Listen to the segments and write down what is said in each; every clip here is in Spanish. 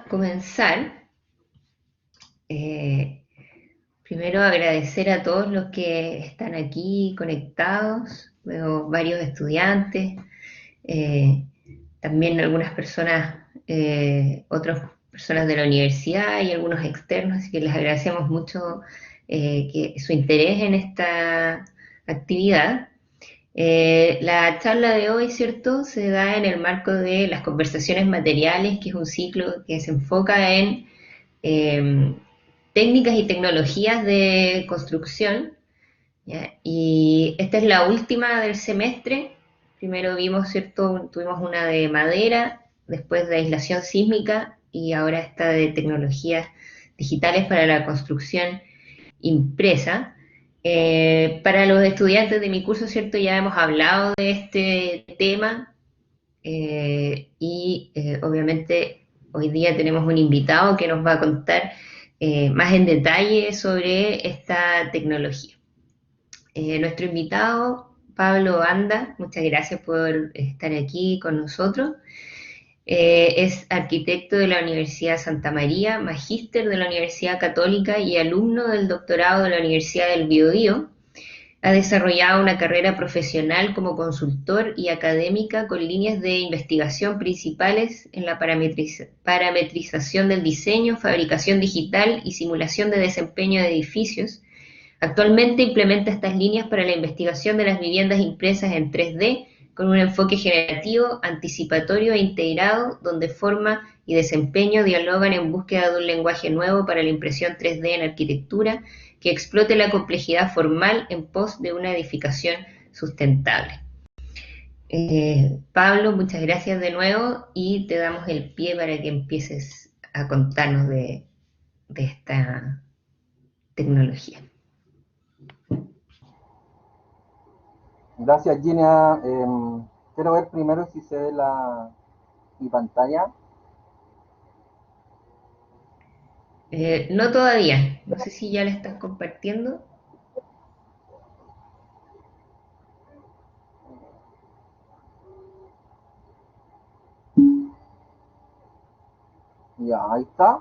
a comenzar. Primero agradecer a todos los que están aquí conectados, veo varios estudiantes, eh, también algunas personas, otras personas de la universidad y algunos externos, así que les agradecemos mucho su interés en esta actividad. La charla de hoy, ¿cierto?, se da en el marco de las conversaciones materiales, que es un ciclo que se enfoca en eh, técnicas y tecnologías de construcción, ¿ya? Y esta es la última del semestre. Primero vimos, ¿cierto? Tuvimos una de madera, después de aislación sísmica y ahora esta de tecnologías digitales para la construcción impresa. Para los estudiantes de mi curso, ¿cierto? Ya hemos hablado de este tema obviamente hoy día tenemos un invitado que nos va a contar más en detalle sobre esta tecnología. Nuestro invitado, Pablo Anda, muchas gracias por estar aquí con nosotros. Es arquitecto de la Universidad Santa María, magíster de la Universidad Católica y alumno del doctorado de la Universidad del Biobío. Ha desarrollado una carrera profesional como consultor y académica con líneas de investigación principales en la parametrización del diseño, fabricación digital y simulación de desempeño de edificios. Actualmente implementa estas líneas para la investigación de las viviendas impresas en 3D con un enfoque generativo, anticipatorio e integrado, donde forma y desempeño dialogan en búsqueda de un lenguaje nuevo para la impresión 3D en arquitectura que explote la complejidad formal en pos de una edificación sustentable. Pablo, muchas gracias de nuevo y te damos el pie para que empieces a contarnos de esta tecnología. Gracias, Gina. Quiero ver primero si se ve mi pantalla. No todavía, no sé si ya la estás compartiendo. Ya, ahí está.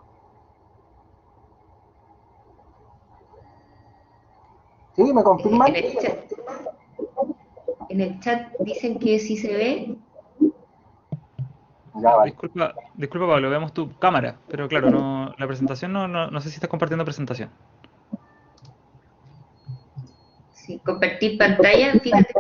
¿Sí? ¿Me confirman? En el chat dicen que sí se ve. Ya, vale. Disculpa Pablo, vemos tu cámara, pero claro, no, la presentación no sé si estás compartiendo presentación. Sí, compartir pantalla, fíjate.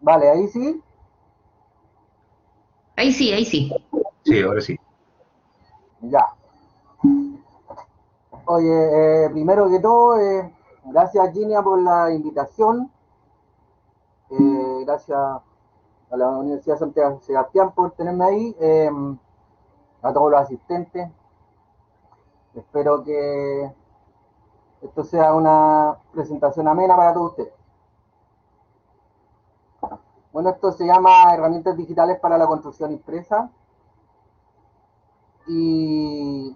Vale, ahí sí. Ahí sí, ahí sí. Sí, ahora sí. Ya. Oye, primero que todo, gracias, Gina, por la invitación. Gracias a la Universidad de San Sebastián por tenerme ahí. A todos los asistentes. Espero que esto sea una presentación amena para todos ustedes. Bueno, esto se llama Herramientas Digitales para la Construcción Impresa. Y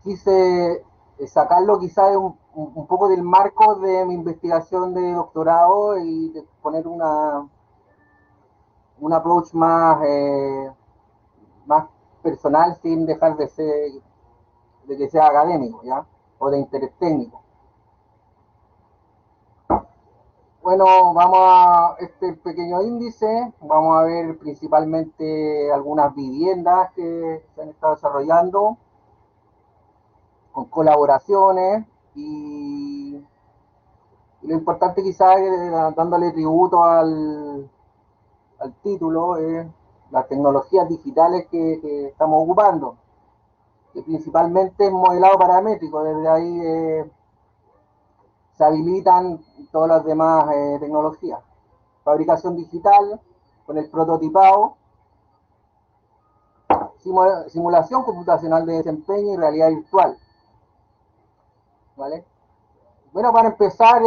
quise sacarlo quizás un poco del marco de mi investigación de doctorado y de poner un approach más personal sin dejar de que sea académico, ¿ya? O de interés técnico. Bueno, vamos a este pequeño índice, vamos a ver principalmente algunas viviendas que se han estado desarrollando con colaboraciones y lo importante quizás dándole tributo al título es las tecnologías digitales que estamos ocupando, que principalmente es modelado paramétrico, desde ahí se habilitan todas las demás tecnologías. Fabricación digital con el prototipado, simulación computacional de desempeño y realidad virtual. ¿Vale? Bueno, para empezar,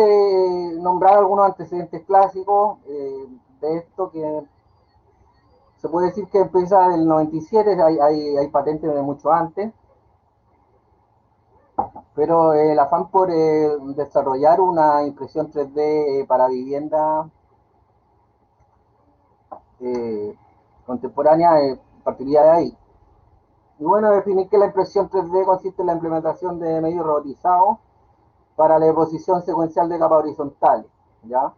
nombrar algunos antecedentes clásicos de esto que se puede decir que empieza del 97, hay patentes de mucho antes, pero el afán por desarrollar una impresión 3D para vivienda contemporánea partiría de ahí. Y bueno, definir que la impresión 3D consiste en la implementación de medios robotizados para la deposición secuencial de capas horizontales, ¿ya?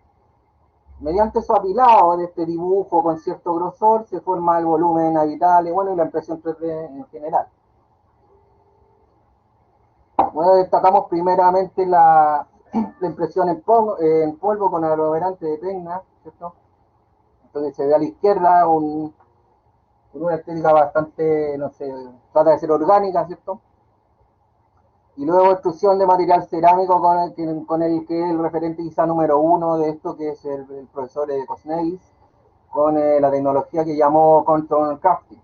Mediante su apilado de este dibujo con cierto grosor se forma el volumen habitable, bueno, y la impresión 3D en general. Bueno, destacamos primeramente la impresión en polvo con aglomerante de Tegna, ¿cierto? Entonces se ve a la izquierda una estética bastante, no sé, trata de ser orgánica, ¿cierto? Y luego extrusión de material cerámico con el que es el referente quizá número uno de esto, que es el profesor Cosnevis, con la tecnología que llamó Control Crafting,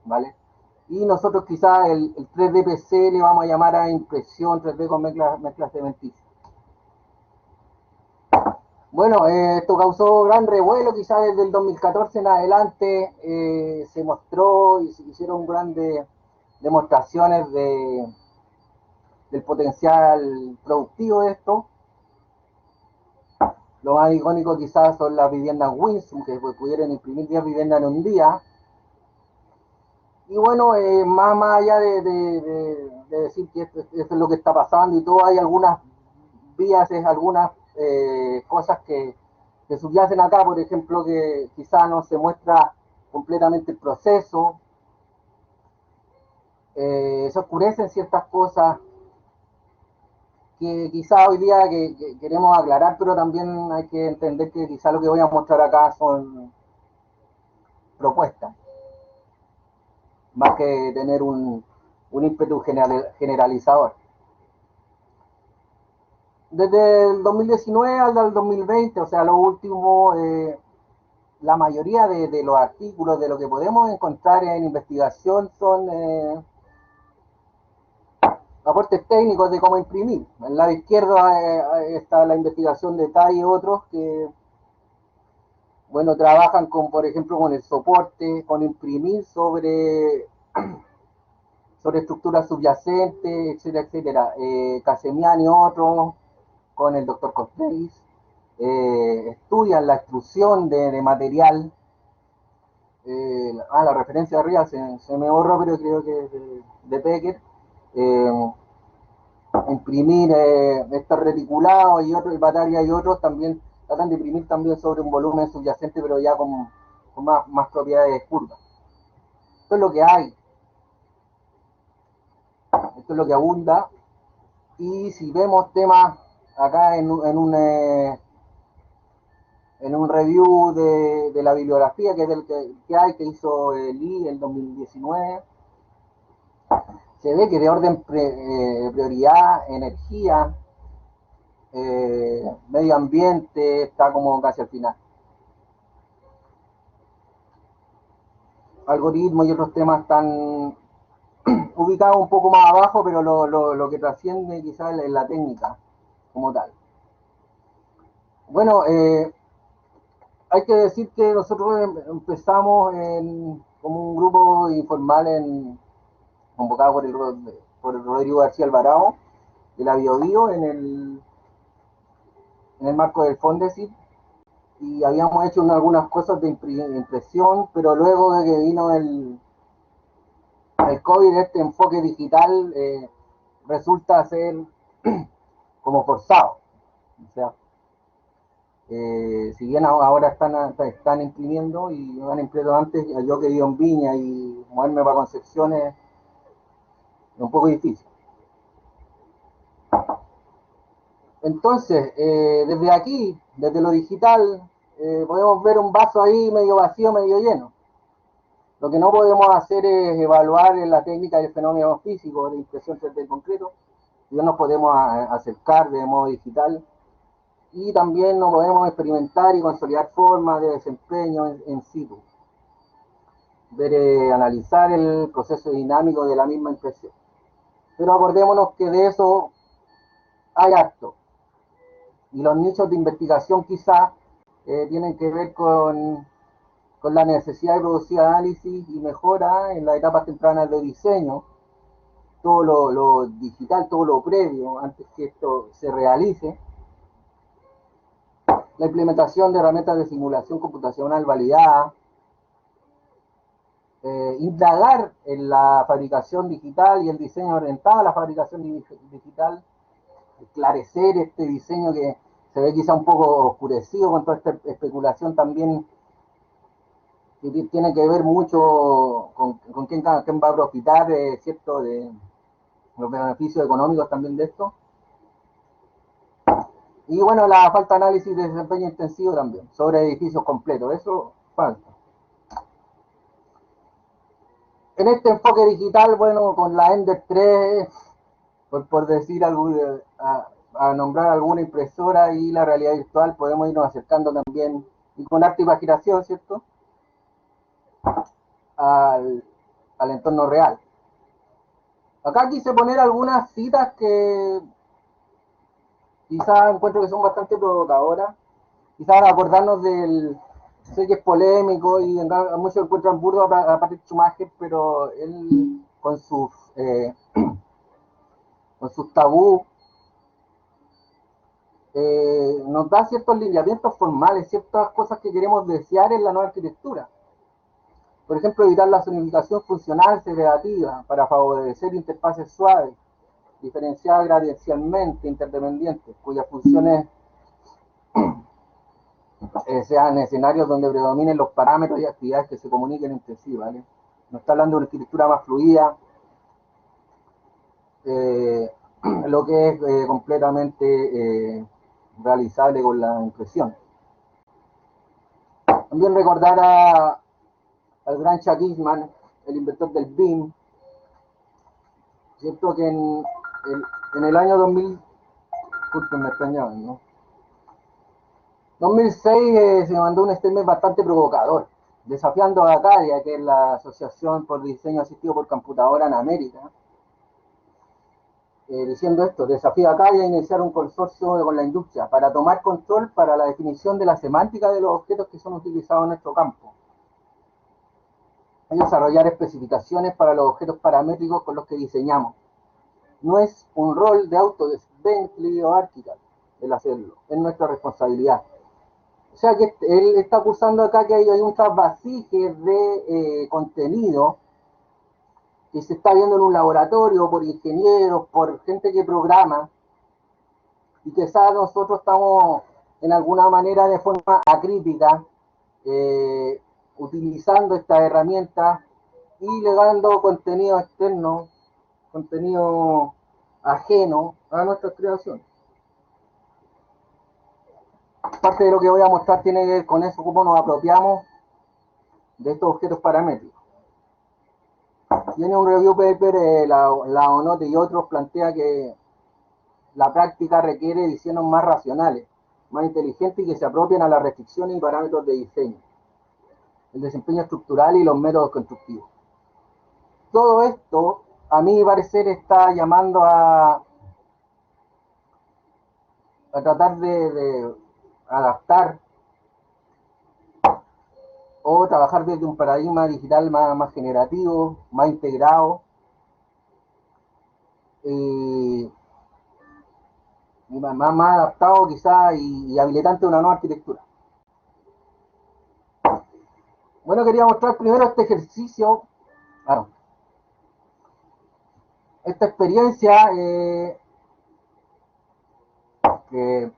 ¿vale? Y nosotros quizá el 3D PC le vamos a llamar a impresión 3D con mezclas cementicias. Bueno, esto causó gran revuelo, quizás desde el 2014 en adelante se mostró y se hicieron grandes demostraciones del potencial productivo de esto. Lo más icónico quizás son las viviendas Winsum, que pudieron imprimir 10 viviendas en un día. Y bueno, más allá de decir que esto es lo que está pasando y todo, hay algunas vías, algunas cosas que subyacen acá, por ejemplo, que quizás no se muestra completamente el proceso, se oscurecen ciertas cosas que quizás hoy día que queremos aclarar, pero también hay que entender que quizás lo que voy a mostrar acá son propuestas, más que tener un ímpetu generalizador. Desde el 2019 al 2020, o sea, lo último, la mayoría de los artículos, de lo que podemos encontrar en investigación, son aportes técnicos de cómo imprimir. En el lado izquierdo está la investigación de Tai y otros que, bueno, trabajan con, por ejemplo, con el soporte, con imprimir sobre estructuras subyacentes, etcétera, etcétera. Casemiani y otros, con el doctor Costellis, estudian la extrusión de material. La referencia de arriba se me borró, pero creo que es de Becker. Imprimir estos reticulados y otros, Bataria y otros también tratan de imprimir también sobre un volumen subyacente, pero ya con más propiedades curvas. Esto es lo que hay, esto es lo que abunda. Y si vemos temas acá en un review de la bibliografía que es del que hay, que hizo Lee en 2019, se ve que de orden prioridad, energía, medio ambiente, está como casi al final. Algoritmos y otros temas están ubicados un poco más abajo, pero lo que trasciende quizás es la técnica como tal. Bueno, hay que decir que nosotros empezamos como un grupo informal convocado por el Rodrigo García Alvarado de la BioBio en el marco del Fondesit, y habíamos hecho algunas cosas de impresión, pero luego de que vino el COVID, este enfoque digital resulta ser como forzado. O sea, si bien ahora están imprimiendo y han impreso antes, yo que vivo en Viña y moverme para Concepción es un poco difícil. Entonces, desde aquí, desde lo digital, podemos ver un vaso ahí medio vacío, medio lleno. Lo que no podemos hacer es evaluar la técnica del fenómeno físico de impresión 3D concreto. No nos podemos acercar de modo digital. Y también no podemos experimentar y consolidar formas de desempeño en situ. Analizar el proceso dinámico de la misma impresión. Pero acordémonos que de eso hay harto. Y los nichos de investigación quizás tienen que ver con la necesidad de producir análisis y mejora en las etapas tempranas de diseño, todo lo digital, todo lo previo, antes que esto se realice, la implementación de herramientas de simulación computacional validada, indagar en la fabricación digital y el diseño orientado a la fabricación digital, esclarecer este diseño que se ve quizá un poco oscurecido con toda esta especulación también, que tiene que ver mucho con quién va a profitar, ¿cierto?, de los beneficios económicos también de esto. Y bueno, la falta de análisis de desempeño intensivo también, sobre edificios completos, eso falta. En este enfoque digital, bueno, con la Ender 3, por decir algo, a nombrar alguna impresora y la realidad virtual, podemos irnos acercando también, y con arte y imaginación, ¿cierto?, al entorno real. Acá quise poner algunas citas que quizás encuentro que son bastante provocadoras, quizás acordarnos del, sé que es polémico y muchos encuentran burdo a Patrick Schumacher, pero él con sus tabús nos da ciertos lineamientos formales, ciertas cosas que queremos desear en la nueva arquitectura. Por ejemplo, evitar la zonificación funcional segregativa para favorecer interfaces suaves, diferenciadas gradientalmente, interdependientes, cuyas funciones sean escenarios donde predominen los parámetros y actividades que se comuniquen entre sí, ¿vale? Nos está hablando de una arquitectura más fluida, lo que es completamente realizable con la impresión. También recordar al gran Chuck Eastman, el inventor del BIM, cierto que en el año 2000, me extrañaban, ¿no? 2006 se mandó un statement bastante provocador, desafiando a Acadia, que es la Asociación por Diseño Asistido por Computadora en América, diciendo esto: desafía a Acadia a iniciar un consorcio con la industria para tomar control para la definición de la semántica de los objetos que son utilizados en nuestro campo, y desarrollar especificaciones para los objetos paramétricos con los que diseñamos. No es un rol de Autodesk, Bentley o Archicad el hacerlo, es nuestra responsabilidad. O sea que él está acusando acá que hay un trasvasije de contenido que se está viendo en un laboratorio por ingenieros, por gente que programa, y quizás nosotros estamos en alguna manera de forma acrítica utilizando estas herramientas y legando contenido externo, contenido ajeno a nuestras creaciones. Parte de lo que voy a mostrar tiene que ver con eso, cómo nos apropiamos de estos objetos paramétricos. Tiene un review paper, la ONOTE y otros plantea que la práctica requiere diseños más racionales, más inteligentes y que se apropien a las restricciones y parámetros de diseño, el desempeño estructural y los métodos constructivos. Todo esto, a mi parecer, está llamando a tratar de adaptar o trabajar desde un paradigma digital más generativo, más integrado, más adaptado quizá y habilitante a una nueva arquitectura. Bueno, quería mostrar primero este ejercicio, esta experiencia que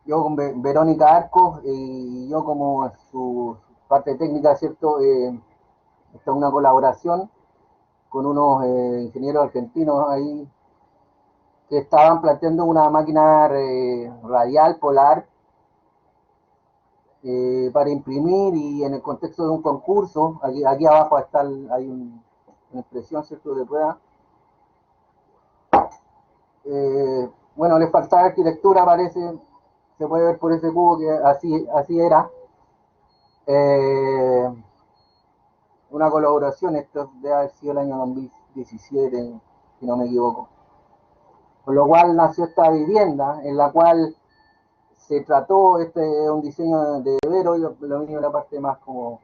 yo con Verónica Arcos y yo como su parte técnica, ¿cierto? Esta es una colaboración con unos ingenieros argentinos ahí que estaban planteando una máquina radial polar para imprimir, y en el contexto de un concurso, aquí abajo está hay una expresión, ¿cierto?, de prueba. Bueno, les faltaba arquitectura, parece, se puede ver por ese cubo que así era. Una colaboración, esto debe haber sido el año 2017, si no me equivoco. Con lo cual nació esta vivienda, en la cual se trató, un diseño de Vero, yo lo mío la parte más como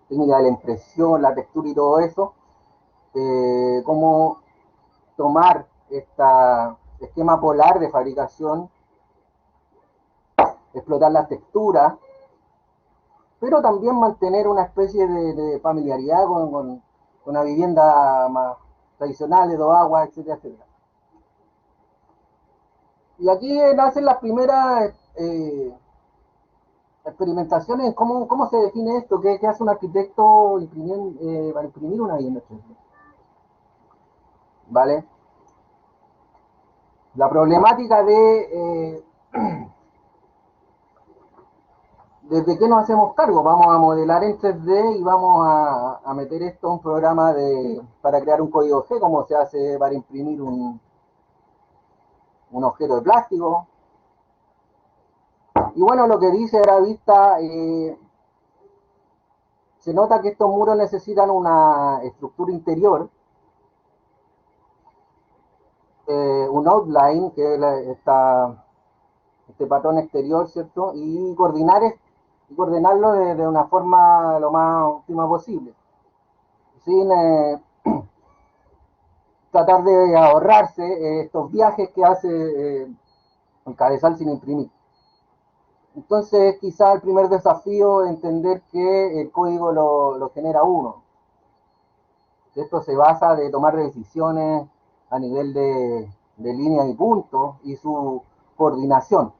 técnica de la impresión, la textura y todo eso, como tomar este esquema polar de fabricación, explotar las texturas, pero también mantener una especie de familiaridad con una vivienda más tradicional de dos aguas, etcétera, etcétera. Y aquí nacen las primeras experimentaciones en cómo se define esto, qué hace un arquitecto para imprimir una vivienda 3D. ¿Vale? La problemática de ¿desde qué nos hacemos cargo? Vamos a modelar en 3D y vamos a meter esto a un programa para crear un código G, como se hace para imprimir un objeto de plástico. Y bueno, lo que dice Gravista, se nota que estos muros necesitan una estructura interior, un outline, que es este patrón exterior, ¿cierto? Y coordinarlo de una forma lo más óptima posible, sin tratar de ahorrarse estos viajes que hace el cabezal sin imprimir. Entonces, quizá el primer desafío es entender que el código lo genera uno. Esto se basa de tomar decisiones a nivel de líneas y puntos y su coordinación.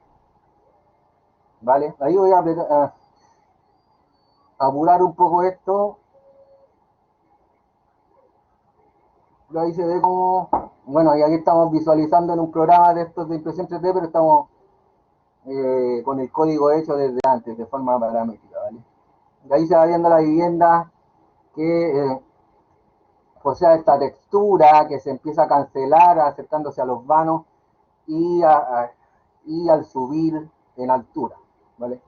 ¿Vale? Ahí voy a apurar un poco esto. Ahí se ve como, bueno, y aquí estamos visualizando en un programa de estos de impresión 3D, pero estamos con el código hecho desde antes, de forma paramétrica, ¿vale? De ahí se va viendo la vivienda que posee esta textura, que se empieza a cancelar acercándose a los vanos y al subir en altura, ¿vale?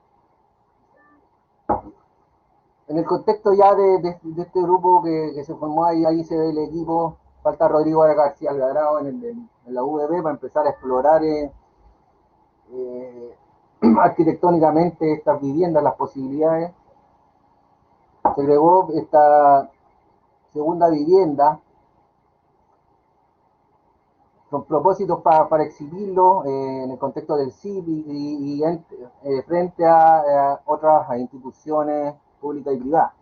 En el contexto ya de este grupo que se formó ahí se ve el equipo. Falta Rodrigo García Algarao en la UVB para empezar a explorar arquitectónicamente estas viviendas, las posibilidades. Se agregó esta segunda vivienda con propósitos para exhibirlo en el contexto del CIVI y frente a otras instituciones públicas y privadas.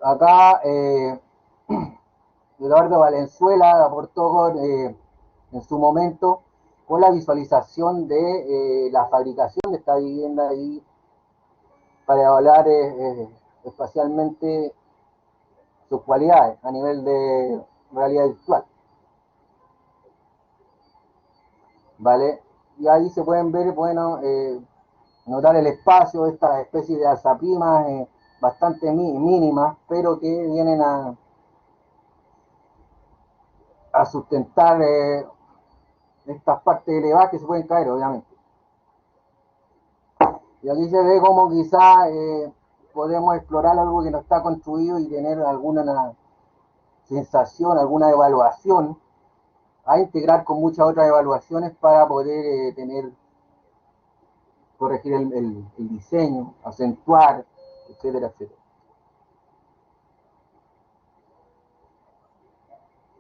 Acá Eduardo Valenzuela aportó en su momento con la visualización de la fabricación de esta vivienda y para evaluar espacialmente sus cualidades a nivel de realidad virtual. ¿Vale? Y ahí se pueden ver, bueno, notar el espacio, esta especie de alzaprimas bastante mínimas, pero que vienen a sustentar estas partes elevadas que se pueden caer, obviamente. Y aquí se ve como quizá podemos explorar algo que no está construido y tener alguna sensación, alguna evaluación a integrar con muchas otras evaluaciones para poder corregir el diseño, acentuar, etcétera, etcétera.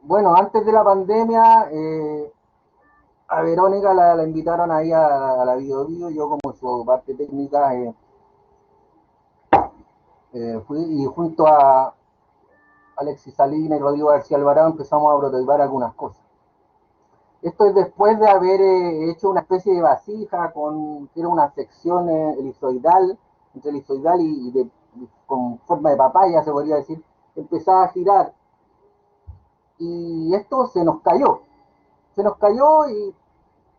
Bueno, antes de la pandemia, a Verónica la invitaron ahí a la BioBio, yo como su parte técnica fui y junto a Alexis Salinas y Rodrigo García Alvarado empezamos a prototipar algunas cosas. Esto es después de haber hecho una especie de vasija que era una sección elipsoidal, entre elipsoidal con forma de papaya, se podría decir, empezaba a girar. Y esto se nos cayó y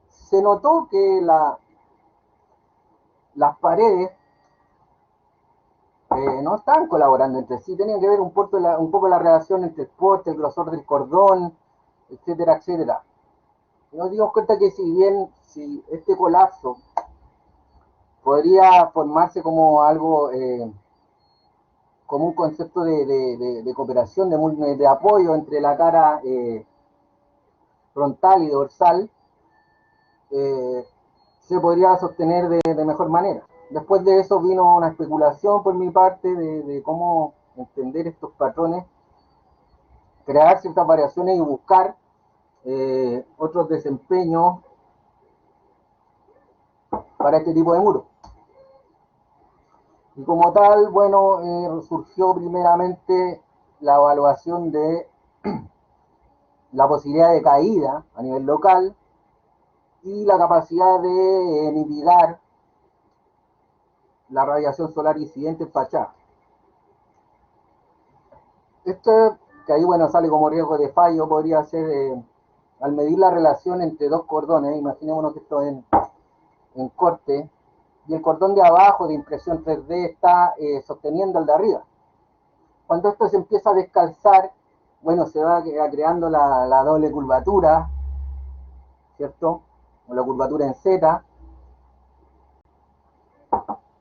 se notó que las paredes no estaban colaborando entre sí, tenían que ver un poco la relación entre el porte, el grosor del cordón, etcétera, etcétera. Y nos dimos cuenta que si este colapso podría formarse como algo, como un concepto de cooperación, de apoyo entre la cara frontal y dorsal, se podría sostener de mejor manera. Después de eso vino una especulación por mi parte de cómo entender estos patrones crear ciertas variaciones y buscar otros desempeños para este tipo de muros. Y como tal, bueno, surgió primeramente la evaluación de la posibilidad de caída a nivel local y la capacidad de mitigar la radiación solar incidente en fachada. Esto, que ahí bueno sale como riesgo de fallo, podría ser al medir la relación entre dos cordones. Imaginémonos que esto es en corte, y el cordón de abajo de impresión 3D está sosteniendo el de arriba. Cuando esto se empieza a descalzar, bueno, se va creando la doble curvatura, ¿cierto? O la curvatura en Z,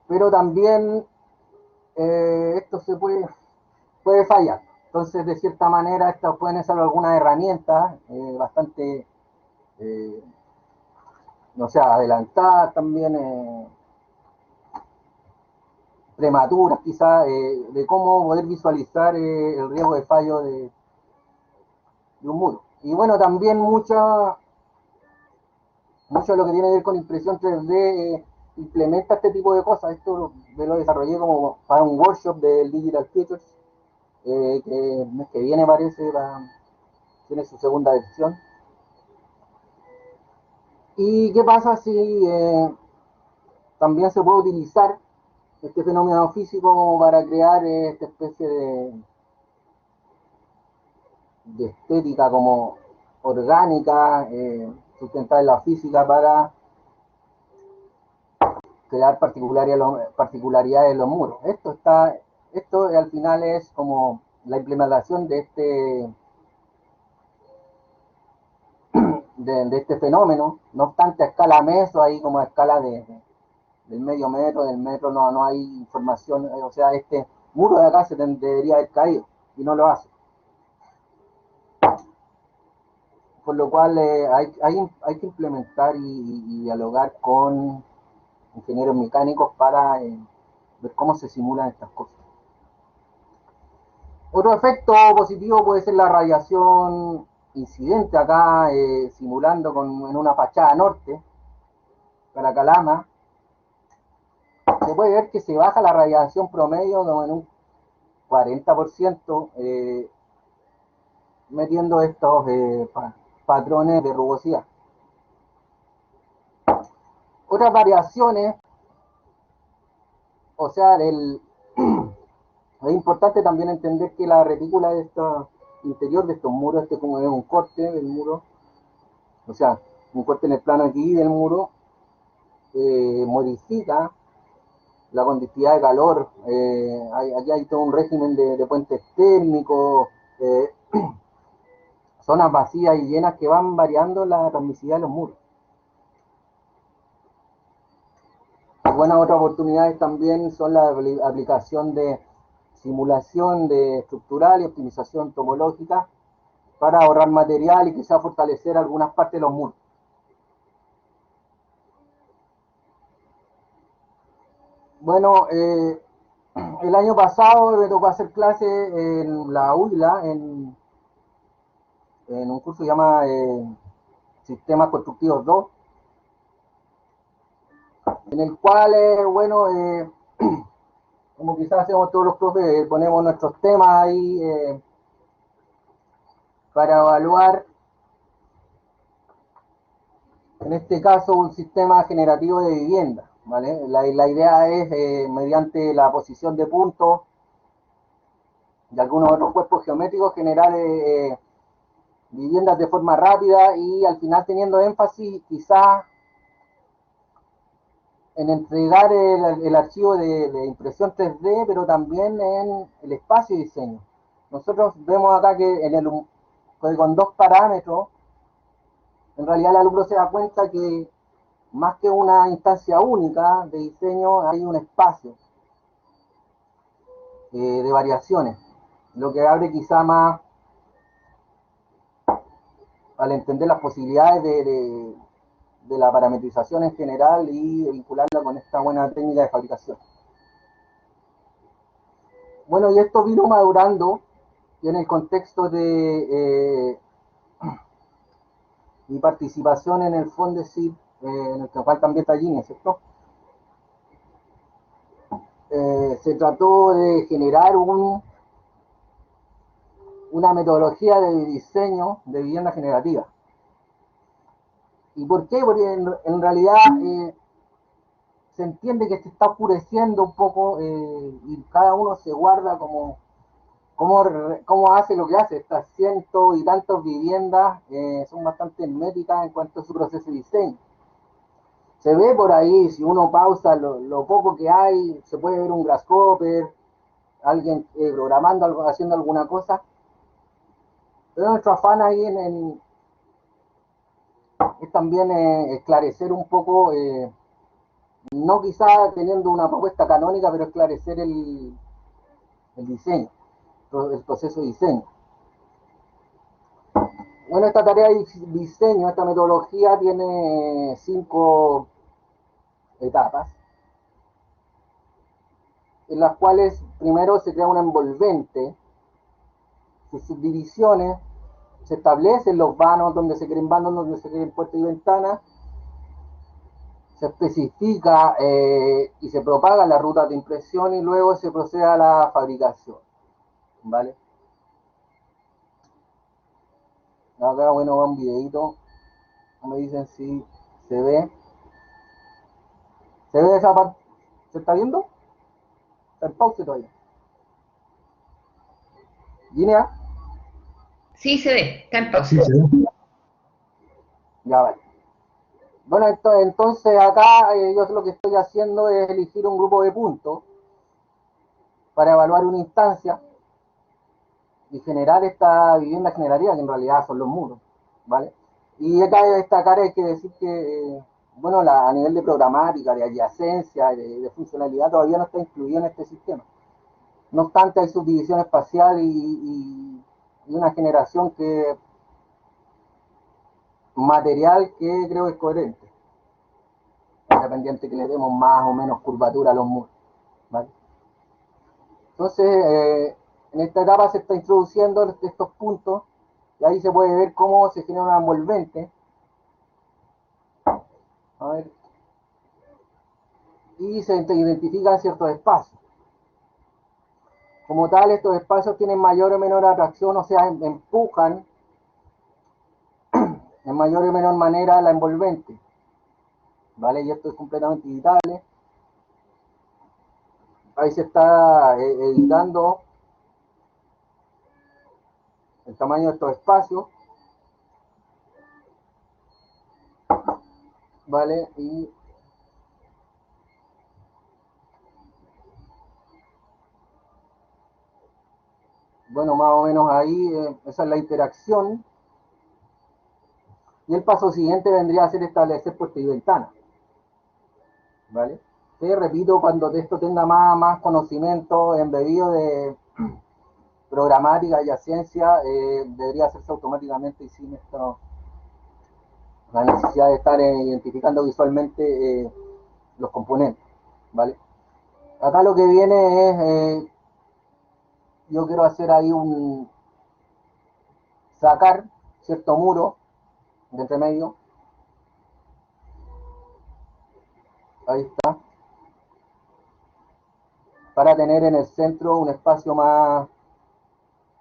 pero también esto se puede fallar. Entonces, de cierta manera, estas pueden ser algunas herramientas bastante, no sé, adelantadas también, prematuras quizás, de cómo poder visualizar el riesgo de fallo de un muro. Y bueno, también mucho de lo que tiene que ver con impresión 3D implementa este tipo de cosas. Esto me lo desarrollé como para un workshop del Digital Features, que el mes que viene parece, tiene su segunda versión. ¿Y qué pasa si también se puede utilizar este fenómeno físico como para crear esta especie de estética como orgánica, sustentada en la física para crear particularidades en los muros? Esto al final es como la implementación de este fenómeno. No obstante, a escala meso, ahí como a escala del medio metro, del metro, no hay información. O sea, este muro de acá se debería haber caído y no lo hace. Por lo cual hay que implementar y dialogar con ingenieros mecánicos para ver cómo se simulan estas cosas. Otro efecto positivo puede ser la radiación incidente acá, simulando en una fachada norte para Calama. Se puede ver que se baja la radiación promedio como en un 40%, metiendo estos patrones de rugosidad. Otras variaciones, o sea, es importante también entender que la retícula de interior de estos muros, como es un corte del muro, o sea, un corte en el plano aquí del muro, modifica la conductividad de calor. Aquí hay todo un régimen de puentes térmicos, zonas vacías y llenas que van variando la transmisividad de los muros. Buenas otras oportunidades también son la aplicación de simulación de estructural y optimización topológica para ahorrar material y quizás fortalecer algunas partes de los muros. Bueno, el año pasado me tocó hacer clase en la UILA, en un curso que se llama Sistemas Constructivos 2, en el cual, bueno, como quizás hacemos todos los profes, ponemos nuestros temas ahí para evaluar, en este caso, un sistema generativo de vivienda, ¿vale? La idea es, mediante la posición de puntos de algunos otros cuerpos geométricos, generar viviendas de forma rápida y al final teniendo énfasis quizás en entregar el archivo de impresión 3D, pero también en el espacio de diseño. Nosotros vemos acá que con dos parámetros, en realidad el alumno se da cuenta que más que una instancia única de diseño, hay un espacio de variaciones, lo que abre quizá más al entender las posibilidades de la parametrización en general y vincularla con esta buena técnica de fabricación. Bueno, y esto vino madurando y en el contexto de mi participación en el Fondesit, en el cual también está Gine, ¿cierto? Se trató de generar una metodología de diseño de vivienda generativa. ¿Y por qué? Porque en realidad se entiende que se está oscureciendo un poco y cada uno se guarda cómo hace lo que hace. Estas cientos y tantas viviendas son bastante herméticas en cuanto a su proceso de diseño. Se ve por ahí, si uno pausa lo poco que hay, se puede ver un grasshopper, alguien programando algo, haciendo alguna cosa. Pero nuestro afán ahí es también esclarecer un poco, no quizá teniendo una propuesta canónica, pero esclarecer el diseño, el proceso de diseño. Bueno, esta tarea de diseño, esta metodología tiene 5 etapas, en las cuales primero se crea una envolvente, sus subdivisiones, se establecen los vanos donde se quieren vanos, donde se quieren puertas y ventanas, se especifica y se propaga la ruta de impresión y luego se procede a la fabricación, ¿vale? Acá, bueno, va un videito, me dicen si se ve. ¿Se ve esa parte? ¿Se está viendo? Está en pausa todavía. ¿Guinea? Sí, se ve, está en pausa. Sí, se ve. Ya vale. Bueno, entonces acá yo lo que estoy haciendo es elegir un grupo de puntos para evaluar una instancia y generar esta vivienda generativa, que en realidad son los muros, ¿vale? Y acá de destacar hay que decir que, bueno, a nivel de programática, de adyacencia, de funcionalidad, todavía no está incluido en este sistema. No obstante, hay subdivisión espacial y una generación material que creo es coherente, independiente que le demos más o menos curvatura a los muros, ¿vale? Entonces, en esta etapa se está introduciendo estos puntos y ahí se puede ver cómo se genera una envolvente. A ver. Y se identifican ciertos espacios. Como tal, estos espacios tienen mayor o menor atracción, o sea, empujan en mayor o menor manera la envolvente, ¿vale? Y esto es completamente editable. Ahí se está editando el tamaño de estos espacios, ¿vale? Y bueno, más o menos ahí, esa es la interacción. Y el paso siguiente vendría a ser establecer puertas y ventanas, ¿vale? Que repito, cuando de esto tenga más conocimiento embebido de programática y ciencia, debería hacerse automáticamente y sin esto, la necesidad de estar identificando visualmente los componentes, ¿vale? Acá lo que viene es, yo quiero hacer ahí sacar cierto muro de entre medio, ahí está, para tener en el centro un espacio más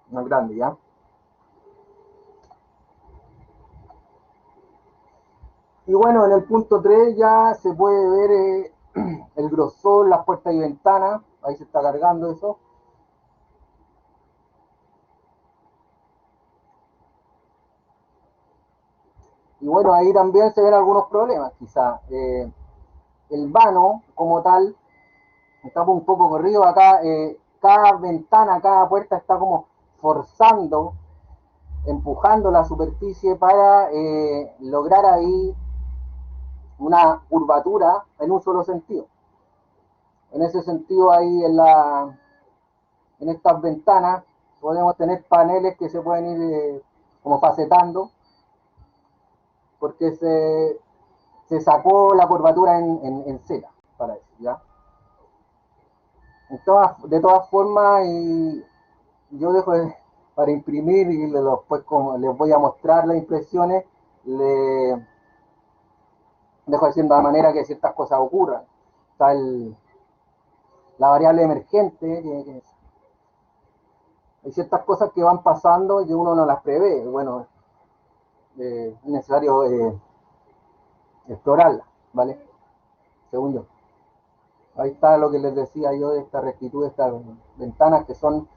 grande, ¿ya? Y bueno, en el punto 3 ya se puede ver el grosor, las puertas y ventanas, ahí se está cargando eso. Y bueno, ahí también se ven algunos problemas, quizá. El vano, como tal, está un poco corrido acá. Cada ventana, cada puerta está como forzando, empujando la superficie para lograr ahí una curvatura en un solo sentido. En ese sentido, ahí en estas ventanas podemos tener paneles que se pueden ir como facetando, porque se sacó la curvatura en Z, para eso, ¿ya? De todas formas, y yo dejo para imprimir y después, como les voy a mostrar las impresiones, le dejo haciendo de manera que ciertas cosas ocurran. Está la variable emergente, hay ciertas cosas que van pasando y uno no las prevé. Bueno, es necesario explorarlas, ¿vale? Según yo. Ahí está lo que les decía yo de esta rectitud, de estas ventanas que son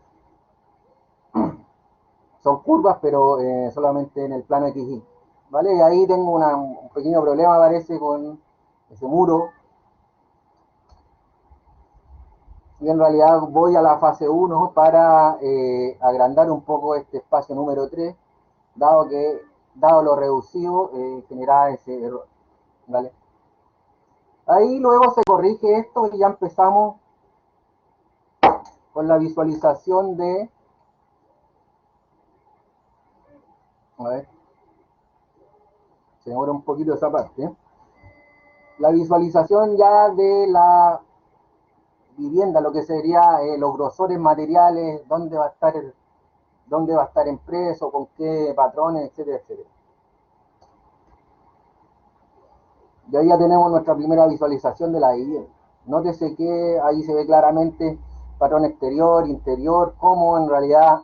curvas, pero solamente en el plano XY, ¿vale? Y ahí tengo un pequeño problema, parece, con ese muro. Y en realidad voy a la fase 1 para agrandar un poco este espacio número 3, dado lo reducido, generaba ese error, ¿vale? Ahí luego se corrige esto y ya empezamos con la visualización de... A ver, se demora un poquito esa parte. La visualización ya de la vivienda, lo que sería los grosores materiales, dónde va a estar impreso, con qué patrones, etcétera, etcétera. Y ahí ya tenemos nuestra primera visualización de la vivienda. Nótese que ahí se ve claramente patrón exterior, interior, cómo en realidad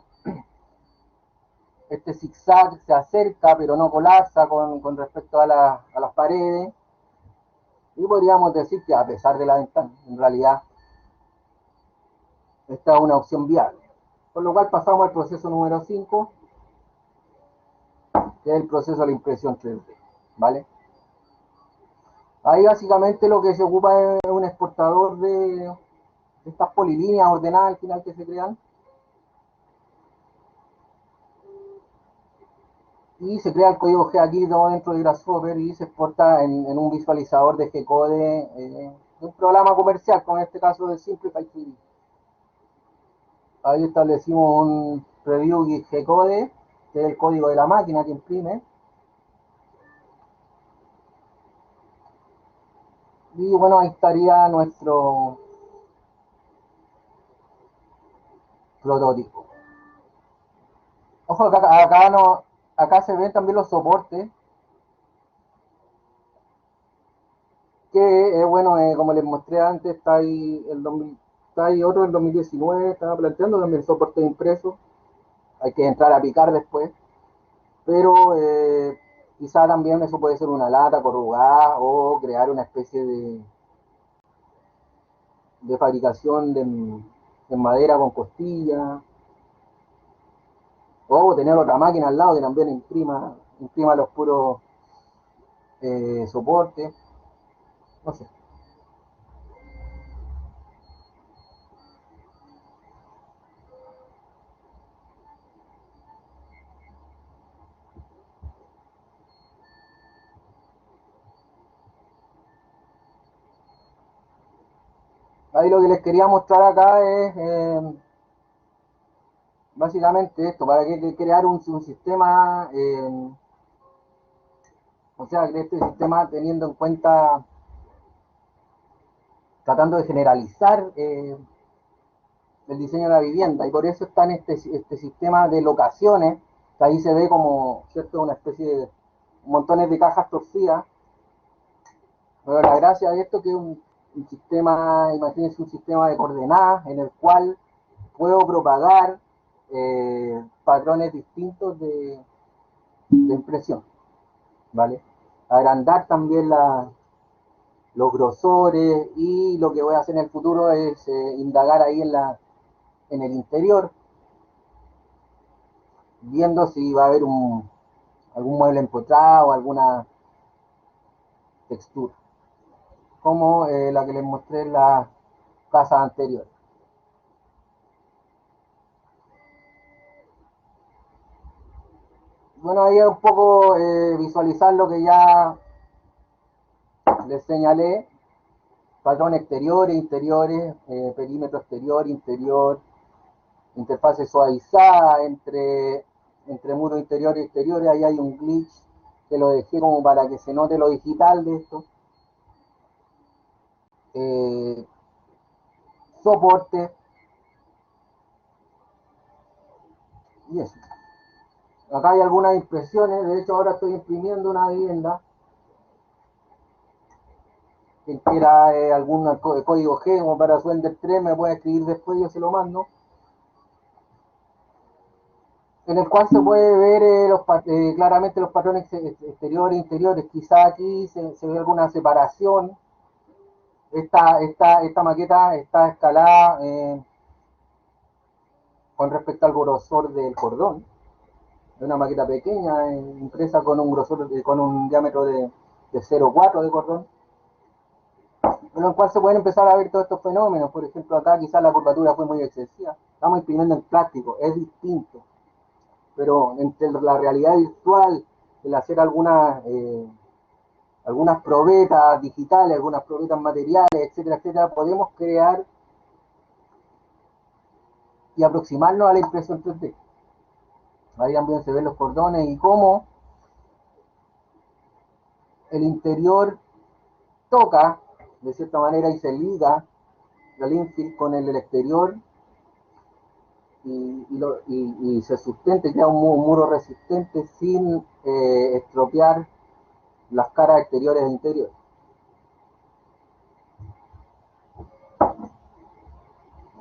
este zigzag se acerca pero no colapsa con respecto a las paredes. Y podríamos decir que a pesar de la ventana, en realidad esta es una opción viable. Con lo cual pasamos al proceso número 5, que es el proceso de la impresión 3D, ¿vale? Ahí básicamente lo que se ocupa es un exportador de estas polilíneas ordenadas al final que se crean. Y se crea el código G aquí dentro de Grasshopper y se exporta en un visualizador de G-Code, un programa comercial, como en este caso de Simplify 3D. Ahí establecimos un preview G-Code, que es el código de la máquina que imprime. Y bueno, ahí estaría nuestro prototipo. Ojo, acá se ven también los soportes, que bueno, como les mostré antes, está ahí otro del 2019, estaba planteando también soporte impreso. Hay que entrar a picar después, pero quizá también eso puede ser una lata corrugada o crear una especie de fabricación de madera con costilla, o tener otra máquina al lado que también imprima los puros soportes, no sé. Ahí lo que les quería mostrar acá es básicamente esto, para que crear un sistema, o sea, este sistema teniendo en cuenta, tratando de generalizar el diseño de la vivienda, y por eso está en este sistema de locaciones, que ahí se ve como, ¿cierto?, una especie de montones de cajas torcidas. Pero la gracia de esto es que es un sistema, imagínense un sistema de coordenadas en el cual puedo propagar patrones distintos de impresión, ¿vale? Agrandar también los grosores, y lo que voy a hacer en el futuro es indagar ahí en el interior, viendo si va a haber algún mueble empotrado o alguna textura, como la que les mostré en la casa anterior. Bueno, ahí es un poco visualizar lo que ya les señalé: patrón exteriores, interiores, perímetro exterior, interior, interfase suavizada entre muro interior y exteriores. Ahí hay un glitch que lo dejé como para que se note lo digital de esto. Soporte, Y eso. Acá hay algunas impresiones, de hecho ahora estoy imprimiendo una vivienda. Quien quiera algún código G como para su Ender 3 me puede escribir después, yo se lo mando. En el cual se puede ver claramente los patrones exteriores e interiores. Quizá aquí se ve alguna separación. Esta maqueta está escalada con respecto al grosor del cordón. Es una maqueta pequeña, impresa con un grosor, con un diámetro de 0,4 de cordón. En el cual se pueden empezar a ver todos estos fenómenos. Por ejemplo, acá quizás la curvatura fue muy excesiva. Estamos imprimiendo en plástico, es distinto. Pero entre la realidad virtual, el hacer algunas probetas digitales, algunas probetas materiales, etcétera, etcétera, podemos crear y aproximarnos a la impresión 3D. Ahí también se ven los cordones y cómo el interior toca, de cierta manera, y se liga el infill con el exterior y se sustente, crea un muro resistente sin estropear las caras exteriores e interiores.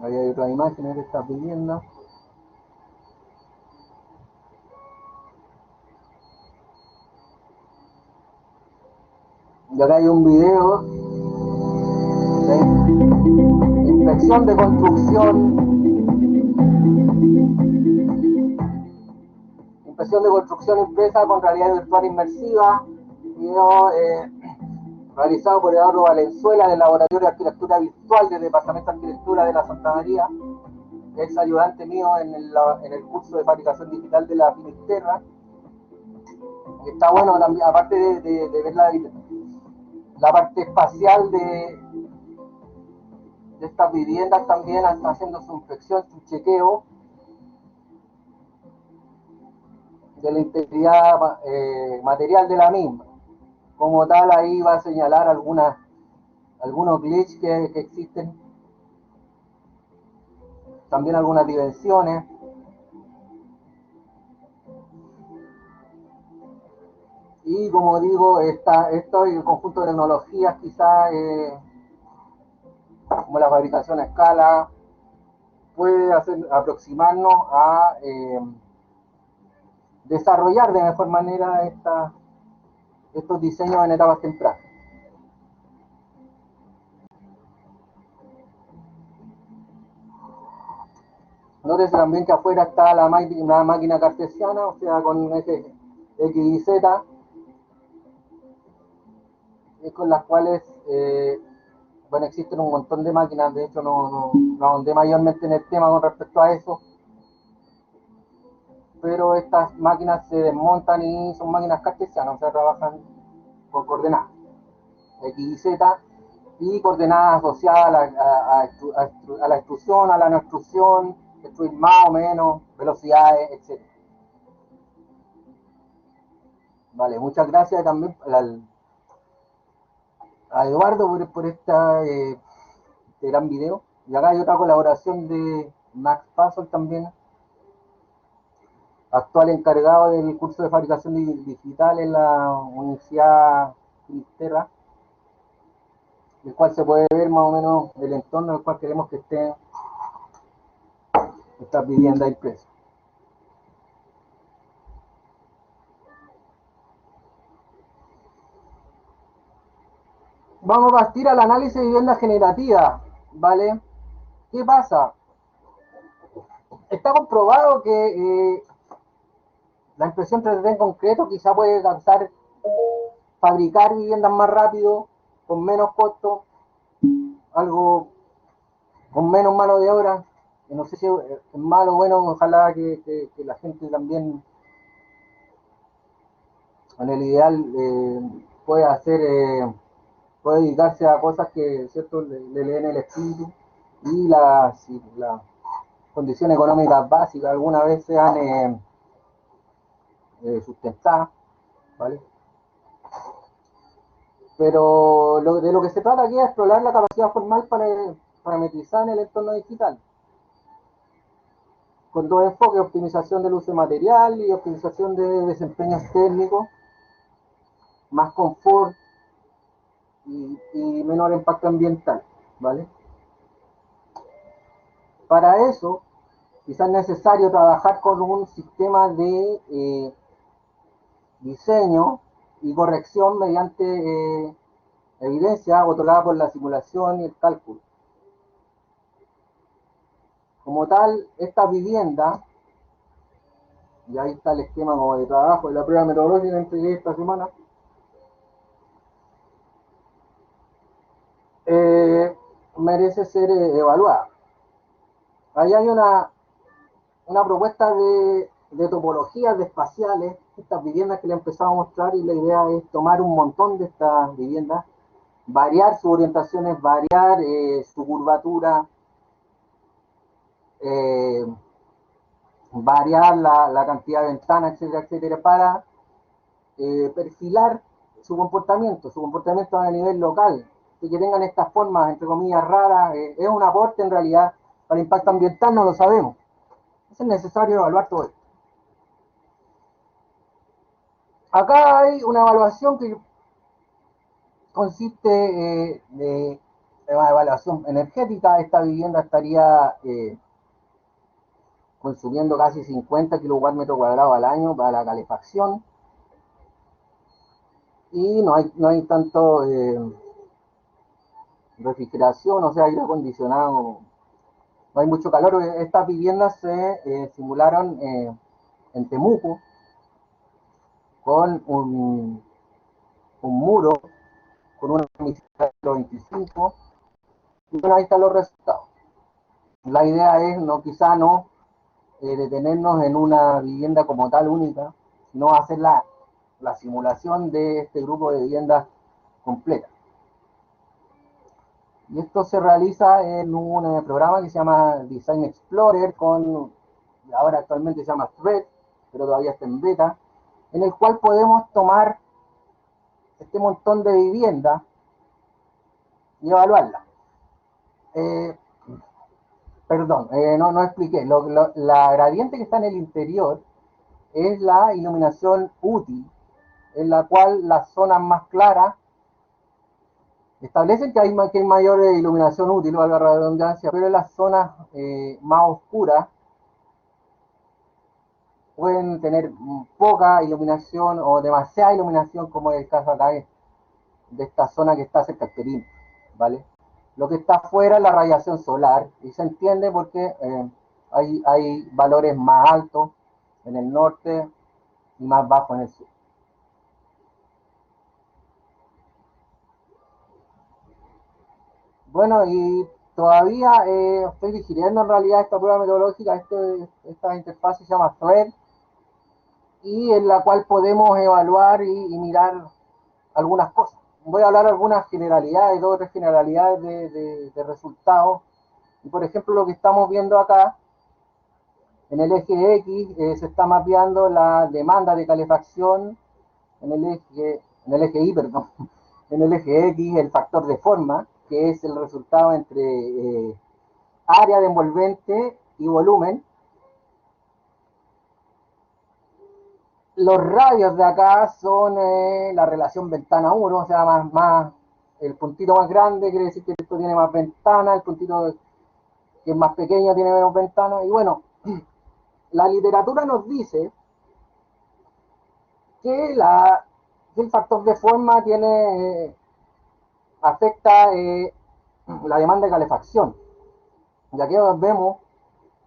Ahí hay otras imágenes de estas viviendas. Y acá hay un video de inspección de construcción. Impresión de construcción impresa con realidad virtual inmersiva. Video realizado por Eduardo Valenzuela del Laboratorio de Arquitectura Virtual del Departamento de Arquitectura de la Santa María, ex ayudante mío en el curso de fabricación digital de la Finisterra. Está bueno también, aparte de ver la parte espacial de estas viviendas, también está haciendo su inspección, su chequeo de la integridad material de la misma. Como tal, ahí va a señalar algunos glitches que existen, también algunas dimensiones. Y como digo, esto y el conjunto de tecnologías quizás como la fabricación a escala puede aproximarnos a desarrollar de mejor manera estos diseños en etapas tempranas. Nótese también que afuera está una máquina cartesiana, o sea, con ejes X y Z, con las cuales bueno, existen un montón de máquinas. De hecho no ahondé mayormente en el tema con respecto a eso, pero estas máquinas se desmontan y son máquinas cartesianas, o sea, trabajan con coordenadas X y Z y coordenadas asociadas a la extrusión, a la no extrusión, extruir más o menos, velocidades, etc. Vale, muchas gracias también a Eduardo por este gran video. Y acá hay otra colaboración de Max Pasol también, actual encargado del curso de fabricación digital en la Universidad Finisterra, el cual se puede ver más o menos el entorno en el cual queremos que estén estas viviendas impresas. Vamos a partir al análisis de vivienda generativa, ¿vale? ¿Qué pasa? Está comprobado que la impresión 3D en concreto quizá puede alcanzar fabricar viviendas más rápido, con menos costo, algo con menos mano de obra. No sé si es malo o bueno, ojalá que la gente también, en el ideal, pueda puede dedicarse a cosas que, ¿cierto?, le leen el espíritu y las condiciones económicas básicas alguna vez sean sustentadas, ¿vale? Pero de lo que se trata aquí es explorar la capacidad formal parametrizada en el entorno digital. con dos enfoques: optimización del uso de material y optimización de desempeños técnicos, más confort y menor impacto ambiental, ¿vale? Para eso, quizás es necesario trabajar con un sistema de diseño y corrección mediante evidencia otorgada por la simulación y el cálculo. Como tal, esta vivienda, y ahí está el esquema como de trabajo de la prueba metodológica que entregué esta semana, merece ser evaluada. Ahí hay una propuesta de topologías de espaciales, estas viviendas que le he empezado a mostrar, y la idea es tomar un montón de estas viviendas, variar sus orientaciones, variar su curvatura, variar la cantidad de ventanas, etcétera, etcétera, para perfilar su comportamiento a nivel local, y que tengan estas formas, entre comillas, raras. Es un aporte en realidad para el impacto ambiental, no lo sabemos. Es necesario evaluar todo esto. Acá hay una evaluación que consiste de una evaluación energética. Esta vivienda estaría consumiendo casi 50 kWh al año para la calefacción, y no hay tanto refrigeración, o sea, aire acondicionado, no hay mucho calor. Estas viviendas se simularon en Temuco con un muro, con una emisión de 25, y bueno, ahí están los resultados. La idea es quizá no detenernos en una vivienda como tal única, sino hacer la simulación de este grupo de viviendas completa. Y esto se realiza en un programa que se llama Design Explorer, ahora actualmente se llama Thread, pero todavía está en beta, en el cual podemos tomar este montón de viviendas y evaluarlas. No expliqué. La gradiente que está en el interior es la iluminación útil, en la cual las zonas más claras establecen que hay mayor iluminación útil, valga la redundancia, pero en las zonas más oscuras pueden tener poca iluminación o demasiada iluminación, como es el caso acá de esta zona que está cerca del perímetro, ¿vale? Lo que está afuera es la radiación solar, y se entiende porque hay valores más altos en el norte y más bajos en el sur. Bueno, y todavía estoy digiriendo en realidad esta prueba metodológica. Esta interfaz se llama Thread, y en la cual podemos evaluar y mirar algunas cosas. Voy a hablar de algunas generalidades, dos o tres generalidades de resultados. Y por ejemplo, lo que estamos viendo acá, en el eje X se está mapeando la demanda de calefacción, en el eje Y, perdón, en el eje X el factor de forma, que es el resultado entre área de envolvente y volumen. Los radios de acá son la relación ventana-muro, o sea, el puntito más grande quiere decir que esto tiene más ventana, el puntito que es más pequeño tiene menos ventana. Y bueno, la literatura nos dice que el factor de forma afecta la demanda de calefacción. Y aquí vemos,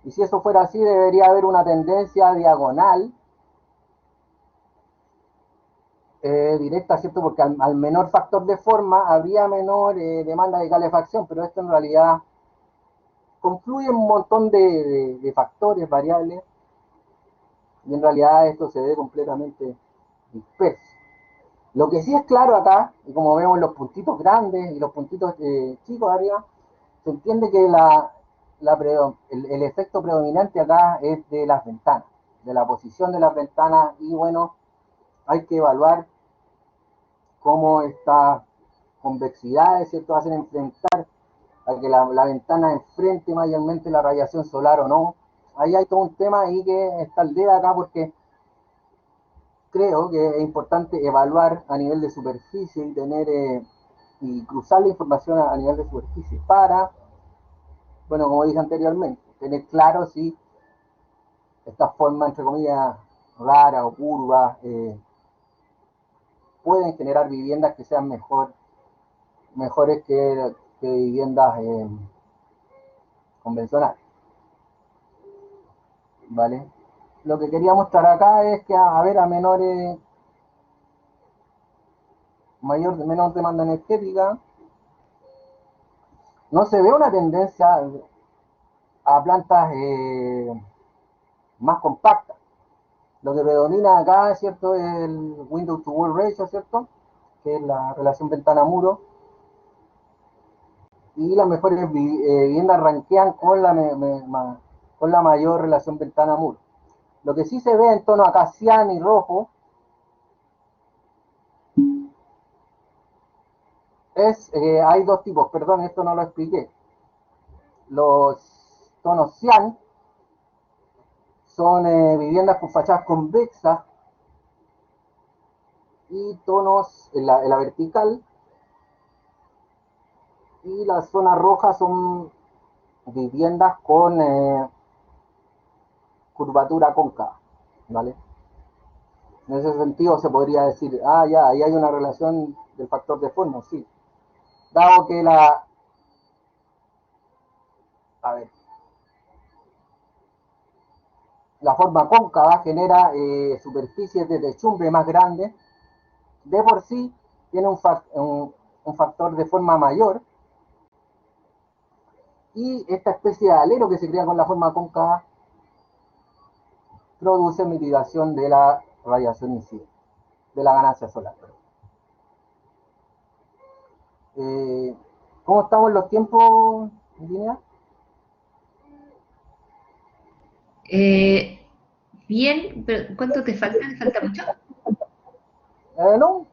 y si eso fuera así, debería haber una tendencia diagonal directa, ¿cierto? Porque al menor factor de forma habría menor demanda de calefacción, pero esto en realidad confluye un montón de factores, variables, y en realidad esto se ve completamente disperso. Lo que sí es claro acá, y como vemos los puntitos grandes y los puntitos chicos arriba, se entiende que el efecto predominante acá es de las ventanas, de la posición de las ventanas. Y bueno, hay que evaluar cómo estas convexidades, ¿cierto?, hacen enfrentar a que la ventana enfrente mayormente la radiación solar o no. ahí hay todo un tema ahí que está al día acá, porque creo que es importante evaluar a nivel de superficie y tener y cruzar la información a nivel de superficie para, bueno, como dije anteriormente, tener claro si estas formas, entre comillas, raras o curvas, pueden generar viviendas que sean mejores que viviendas convencionales, ¿vale? Lo que quería mostrar acá es que, a ver, a menor demanda energética, no se ve una tendencia a plantas más compactas. Lo que predomina acá, ¿cierto?, es el window to wall ratio, ¿cierto?, que es la relación ventana-muro, y las mejores viviendas ranquean con la mayor relación ventana-muro. Lo que sí se ve en tono acá cian y rojo hay dos tipos, perdón, esto no lo expliqué. Los tonos cian son viviendas con fachadas convexas, y tonos en la vertical, y las zonas rojas son viviendas con curvatura cóncava, ¿vale? En ese sentido se podría decir, ya, ahí hay una relación del factor de forma, sí. Dado que a ver, la forma cóncava genera superficies de techumbre más grandes, de por sí tiene un factor de forma mayor, y esta especie de alero que se crea con la forma cóncava produce mitigación de la radiación incidente, de la ganancia solar. Eh, ¿Cómo estamos en los tiempos, Virginia? Eh, Bien, pero ¿cuánto te falta? ¿Te falta mucho? No, ¿No?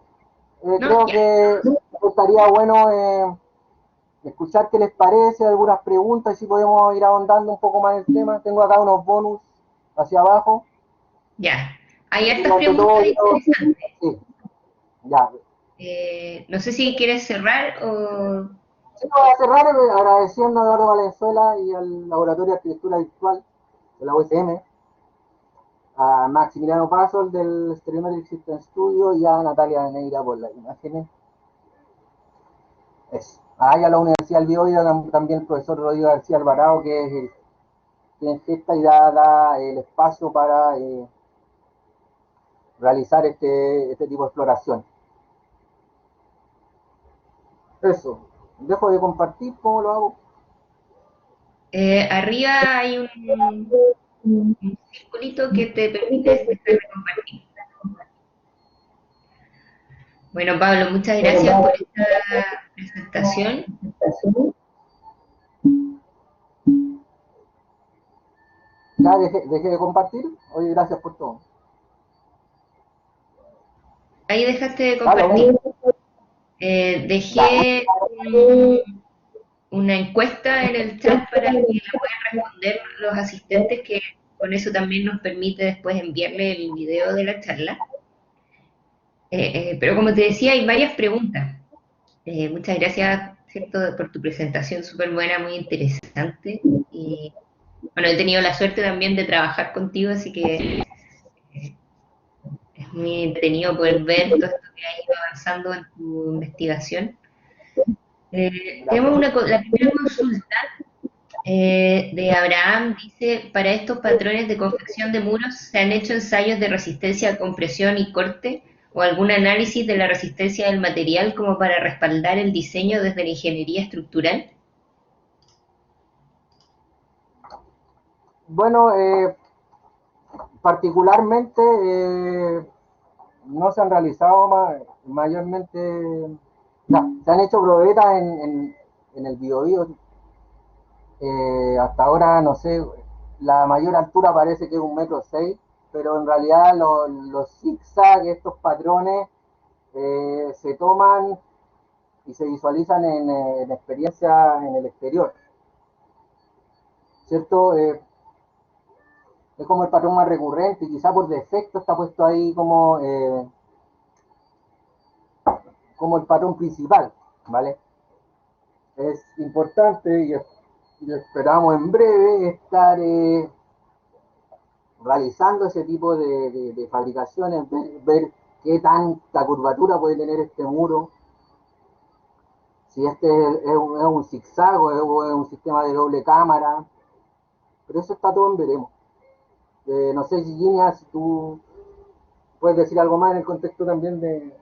creo Ya. que estaría bueno escuchar qué les parece, algunas preguntas, y si podemos ir ahondando un poco más en el tema. Tengo acá unos bonus hacia abajo. Ya. Hay hartas Durante preguntas todo yo, interesantes. sí, ya. No sé si quieres cerrar o... Sí, voy a cerrar agradeciendo a Eduardo Valenzuela y al Laboratorio de Arquitectura Virtual de la USM, a Maximiliano Paso del Stereometric System Studio, y a Natalia Neira por las imágenes. Eso. Y a la Universidad del Biobío también el profesor Rodrigo García Alvarado, que es quien gesta y da el espacio para realizar este tipo de exploración. Eso. Dejo de compartir, ¿cómo lo hago? Arriba hay un circulito que te permite dejar de compartir. Bueno, Pablo, muchas Bueno, gracias por esta presentación. ya dejé de compartir. Oye, gracias por todo. Ahí dejaste de compartir. ¿Aló? Ya. Dejé una encuesta en el chat para que la puedan responder los asistentes, que con eso también nos permite después enviarle el video de la charla. Pero como te decía, hay varias preguntas. Muchas gracias, ¿cierto?, por tu presentación súper buena, muy interesante. Y bueno, he tenido la suerte también de trabajar contigo, así que es muy entretenido poder ver todo esto que has ido avanzando en tu investigación. Tenemos Gracias. la primera consulta de Abraham. Dice: para estos patrones de confección de muros, ¿se han hecho ensayos de resistencia a compresión y corte o algún análisis de la resistencia del material como para respaldar el diseño desde la ingeniería estructural? Bueno, particularmente no se han realizado mayormente, se han hecho probetas en el Biobío. Hasta ahora, no sé, la mayor altura parece que es 1,6 m, pero en realidad los zigzag, estos patrones, se toman y se visualizan en experiencia en el exterior, ¿cierto? es como el patrón más recurrente, y quizá por defecto está puesto ahí como el patrón principal, ¿vale? Es importante y esperamos en breve estar realizando ese tipo de fabricaciones, ver qué tanta curvatura puede tener este muro, si este es un zigzag o es un sistema de doble cámara, pero eso está todo en veremos. No sé, Ginia, si tú puedes decir algo más en el contexto también de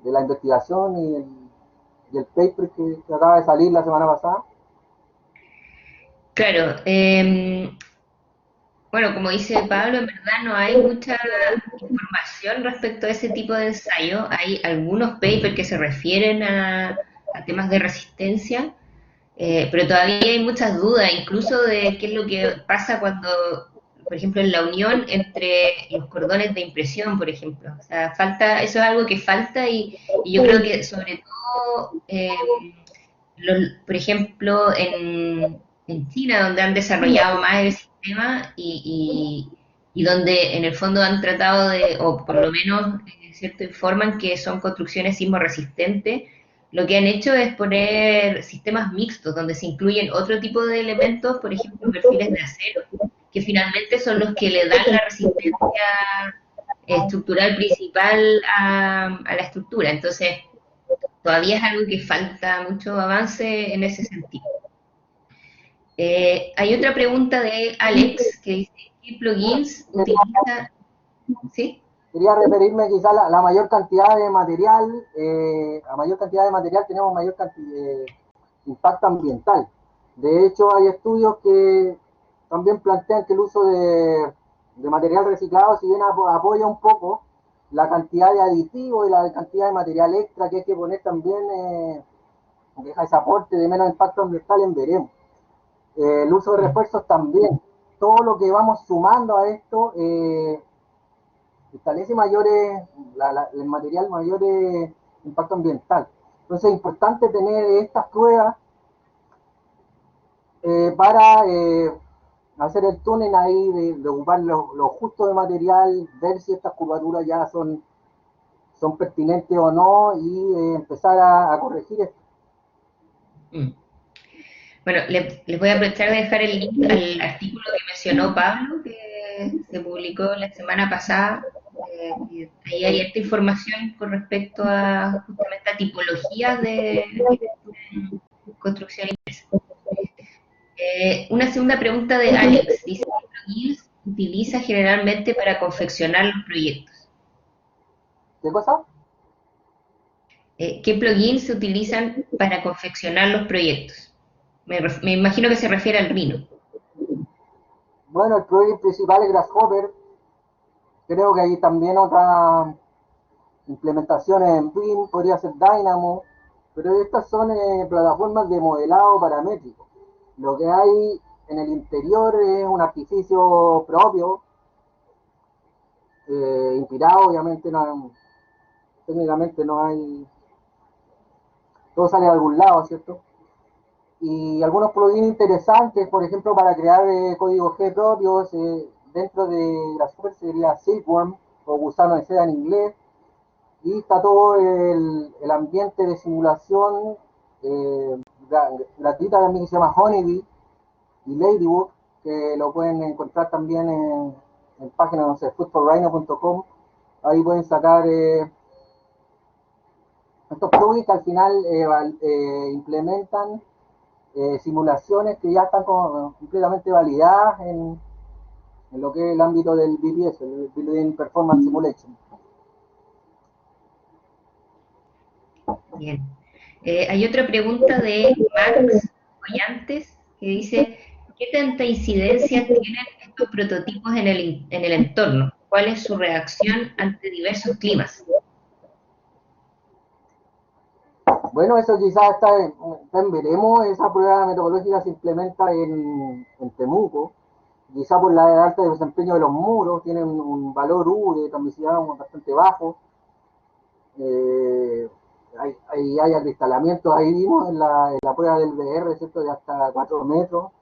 la investigación y el paper que acaba de salir la semana pasada. Claro, bueno, como dice Pablo, en verdad no hay mucha información respecto a ese tipo de ensayo. Hay algunos papers que se refieren a temas de resistencia, pero todavía hay muchas dudas, incluso de qué es lo que pasa cuando, por ejemplo, en la unión entre los cordones de impresión, por ejemplo. O sea, falta, eso es algo que falta y yo creo que sobre todo, por ejemplo, en China, donde han desarrollado más el sistema y donde en el fondo han tratado de, o por lo menos, ¿cierto?, informan que son construcciones sismorresistentes. Lo que han hecho es poner sistemas mixtos, donde se incluyen otro tipo de elementos, por ejemplo, perfiles de acero, que finalmente son los que le dan la resistencia estructural principal a la estructura. Entonces, todavía es algo que falta mucho avance en ese sentido. Hay otra pregunta de Alex que dice, ¿qué plugins utiliza? ¿Sí? Quería referirme quizá a la mayor cantidad de material, a mayor cantidad de material tenemos mayor impacto ambiental. De hecho, hay estudios que también plantean que el uso de material reciclado, si bien apoya un poco, la cantidad de aditivos y la cantidad de material extra que hay que poner también deja ese aporte de menos impacto ambiental en veremos. El uso de refuerzos también. Todo lo que vamos sumando a esto establece el material mayores impacto ambiental. Entonces es importante tener estas pruebas para hacer el túnel ahí, de ocupar lo justo de material, ver si estas curvaturas ya son pertinentes o no y empezar a corregir esto. Mm. Bueno, les voy a aprovechar de dejar el link al artículo que mencionó Pablo, que se publicó la semana pasada. Y ahí hay esta información con respecto a justamente a tipologías de arquitectura en construcción inglesa. Una segunda pregunta de Alex. Dice, ¿qué plugins utiliza generalmente para confeccionar los proyectos? ¿Qué cosa? ¿Qué plugins se utilizan para confeccionar los proyectos? Me imagino que se refiere al Rhino. Bueno, el plugin principal es Grasshopper. Creo que hay también otras implementaciones en Vim, podría ser Dynamo, pero estas son plataformas de modelado paramétrico. Lo que hay en el interior es un artificio propio, inspirado, obviamente, técnicamente no hay, todo sale de algún lado, ¿cierto? Y algunos plugins interesantes, por ejemplo, para crear códigos G propios, dentro de Grasshopper sería Silkworm o Gusano de Seda en inglés, y está todo el ambiente de simulación gratuita también que se llama Honeybee y Ladybug, que lo pueden encontrar también en páginas, no sé, foodforrhino.com. Ahí pueden sacar estos plugins que al final implementan simulaciones que ya están completamente validadas en lo que es el ámbito del BPS, el Building Performance Simulation. Bien. Hay otra pregunta de Max Collantes que dice, ¿qué tanta incidencia tienen estos prototipos en el entorno? ¿Cuál es su reacción ante diversos climas? Bueno, eso quizás está en veremos. Esa prueba metodológica se implementa en Temuco, quizás por la alta desempeño de los muros, tienen un valor U de transmisividad bastante bajo. Eh, hay acristalamientos, ahí vimos en la prueba del VR, ¿cierto?, de hasta 4 metros.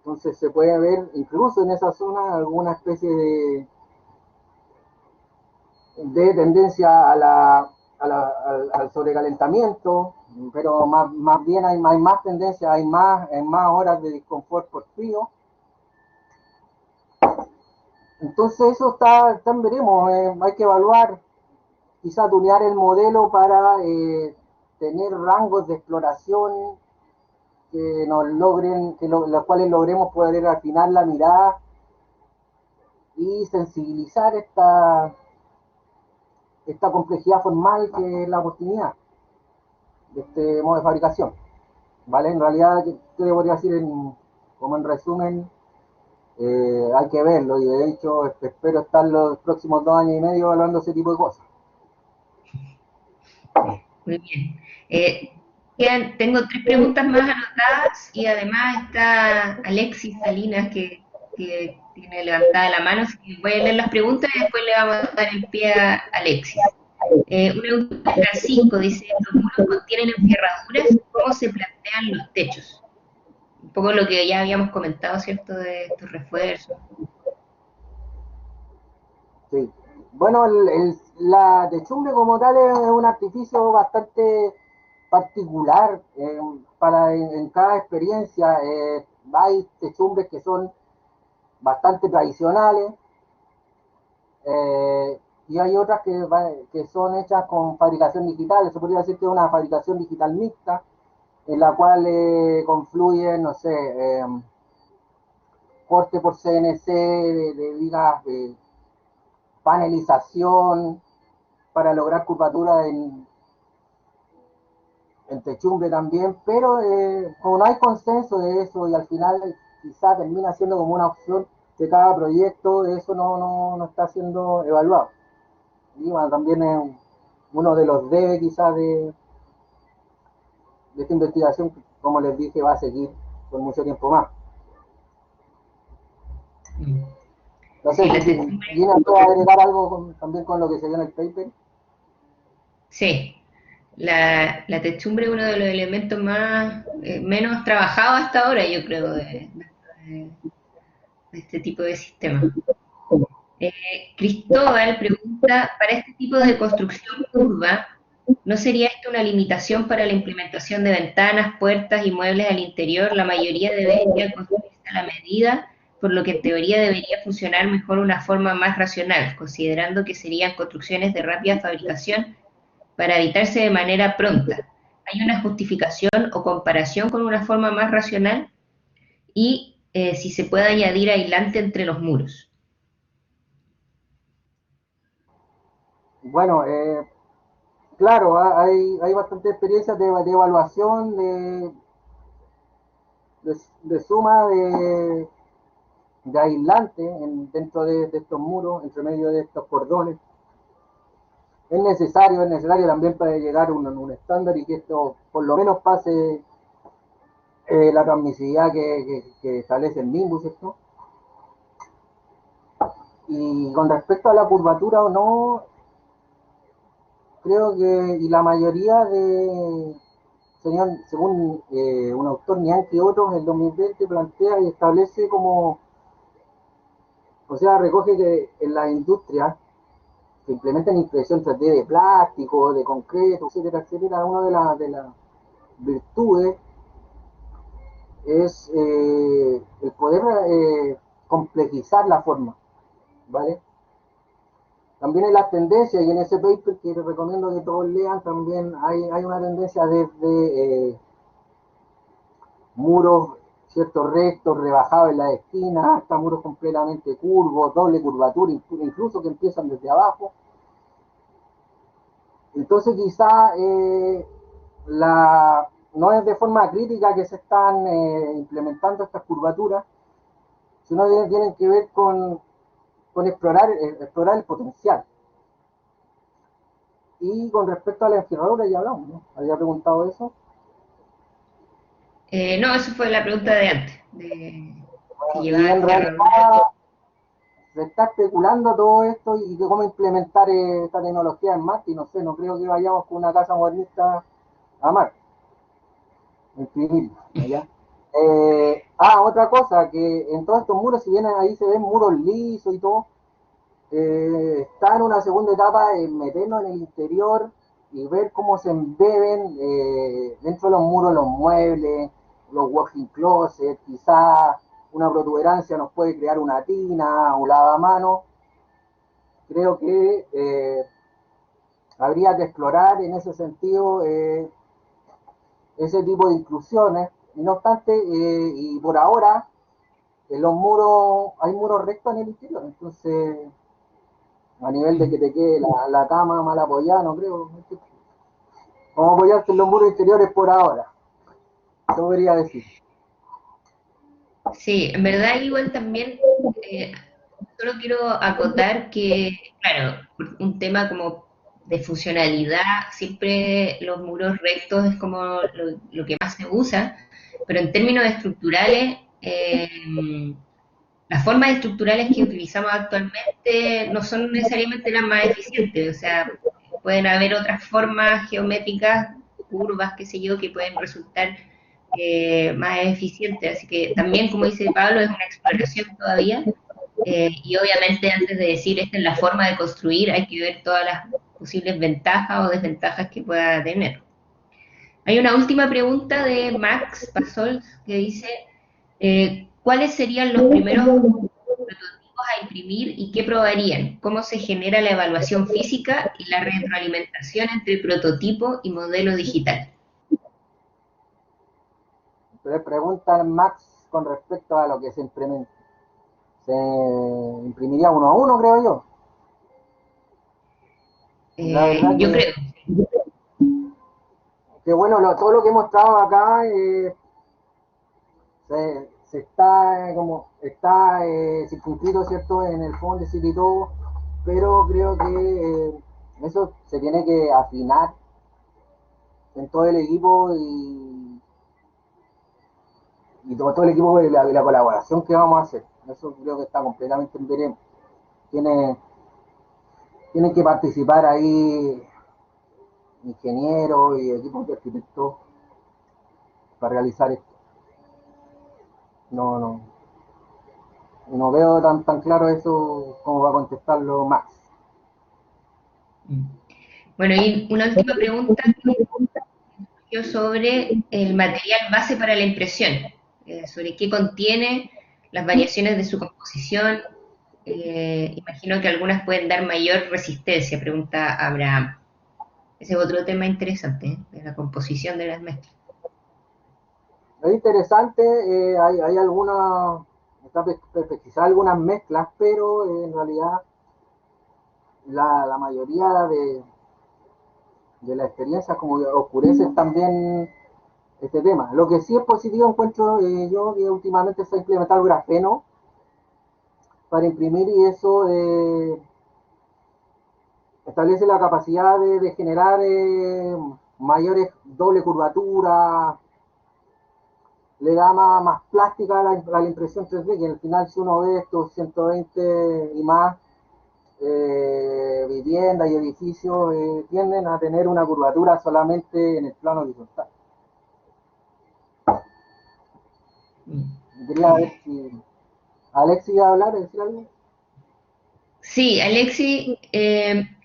Entonces se puede ver incluso en esa zona alguna especie de tendencia al sobrecalentamiento, pero más bien hay más tendencia, hay más horas de disconfort por frío. Entonces eso está en veremos, hay que evaluar, quizá tunear el modelo para tener rangos de exploración que nos logren, los cuales logremos poder afinar la mirada y sensibilizar esta complejidad formal que es la oportunidad de este modo de fabricación. ¿Vale? En realidad, ¿qué debería decir como en resumen? Hay que verlo y de hecho espero estar los próximos 2 años y medio evaluando ese tipo de cosas. Muy bien. Tengo 3 preguntas más anotadas y además está Alexis Salinas que tiene levantada la mano, así que voy a leer las preguntas y después le vamos a dar el pie a Alexis. Una pregunta de Francisco dice, ¿los muros contienen enfierraduras? ¿Cómo se plantean los techos? Un poco lo que ya habíamos comentado, ¿cierto? De estos refuerzos. Sí. Bueno, la techumbre como tal es un artificio bastante particular en cada experiencia. Hay techumbres que son bastante tradicionales y hay otras que son hechas con fabricación digital. Se podría decir que es una fabricación digital mixta en la cual confluyen, no sé, corte por CNC de vigas de panelización para lograr curvatura en techumbre también, pero como no hay consenso de eso y al final quizá termina siendo como una opción de cada proyecto, eso no está siendo evaluado. Y bueno, también es uno de los debe quizás de esta investigación, que, como les dije, va a seguir por mucho tiempo más. No sé Sí, la si techumbre. Gina puede agregar algo también con lo que se vio en el paper. Sí, la techumbre es uno de los elementos menos trabajados hasta ahora, yo creo, de este tipo de sistema. Cristóbal pregunta, para este tipo de construcción curva, ¿no sería esto una limitación para la implementación de ventanas, puertas y muebles al interior? La mayoría debería construirse a la medida, por lo que en teoría debería funcionar mejor una forma más racional, considerando que serían construcciones de rápida fabricación para evitarse de manera pronta. ¿Hay una justificación o comparación con una forma más racional? Y si se puede añadir aislante entre los muros. Bueno, claro, hay bastante experiencias de evaluación, de suma de aislante dentro de estos muros, entre medio de estos cordones. Es necesario también para llegar a un estándar y que esto por lo menos pase la transmisividad que establece el Nimbus, ¿cierto? Y con respecto a la curvatura o no, creo que y la mayoría según un autor Nianqui y otros, el 2020 plantea y establece como, o sea, recoge que en la industria que implementan impresión 3D de plástico, de concreto, etcétera, etcétera, una de las virtudes es el poder complejizar la forma, ¿vale? También en las tendencias y en ese paper que les recomiendo que todos lean, también hay una tendencia desde muros, ciertos rectos, rebajados en la esquina, hasta muros completamente curvos, doble curvatura, incluso que empiezan desde abajo. Entonces quizá no es de forma crítica que se están implementando estas curvaturas, sino que tienen que ver con explorar el potencial. Y con respecto a la enfierradura ya hablamos, ¿no? Había preguntado eso. No, eso fue la pregunta de antes, de si Y llevaba en encerradura. realidad se está especulando todo esto y de cómo implementar esta tecnología en Marte. Y no sé, no creo que vayamos con una casa modernista a Marte, imprimir, ¿ya? Otra cosa, que en todos estos muros, si bien ahí se ven muros lisos y todo, está en una segunda etapa en meternos en el interior y ver cómo se embeben dentro de los muros los muebles, los walking closets, quizás una protuberancia nos puede crear una tina, un lavamanos. Creo que habría que explorar en ese sentido ese tipo de inclusiones. Y no obstante, y por ahora, en los muros, hay muros rectos en el interior, entonces a nivel de que te quede la cama mal apoyada, no creo. Vamos a apoyarte en los muros interiores por ahora, eso podría decir. Sí, en verdad igual también, solo quiero acotar que, claro, por un tema como de funcionalidad, siempre los muros rectos es como lo que más se usa, pero en términos estructurales, las formas estructurales que utilizamos actualmente no son necesariamente las más eficientes, o sea, pueden haber otras formas geométricas, curvas, qué sé yo, que pueden resultar más eficientes. Así que también, como dice Pablo, es una exploración todavía. Y obviamente antes de decir esta es la forma de construir, hay que ver todas las posibles ventajas o desventajas que pueda tener. Hay una última pregunta de Max Pasols que dice, ¿cuáles serían los primeros prototipos a imprimir y qué probarían? ¿Cómo se genera la evaluación física y la retroalimentación entre prototipo y modelo digital? Entonces preguntan Max con respecto a lo que se imprimiría uno a uno, creo yo. La verdad Yo creo, que bueno, todo lo que hemos estado acá se está como está circunscrito, ¿cierto? En el fondo y todo, pero creo que eso se tiene que afinar en todo el equipo y todo el equipo de la colaboración que vamos a hacer. Eso creo que está completamente en veremos. Tiene, tienen que participar ahí ingenieros y equipos de arquitectos para realizar esto. No, no, no veo tan claro eso como va a contestarlo Max. bueno, y una última pregunta yo sobre el material base para la impresión, sobre qué contiene, las variaciones de su composición. Imagino que algunas pueden dar mayor resistencia, pregunta Abraham. Ese es otro tema interesante, de la composición de las mezclas. Es interesante, hay algunas, está quizás algunas mezclas, pero en realidad la mayoría de las experiencias como que oscurecen también este tema. Lo que sí es positivo encuentro yo que últimamente se ha implementado el grafeno para imprimir y eso establece la capacidad de generar mayores doble curvatura, le da más plástica a la impresión 3D, que al final si uno ve estos 120 y más viviendas y edificios tienden a tener una curvatura solamente en el plano horizontal. Quería ver si Alexis iba a hablar, decir algo. Sí, Alexi,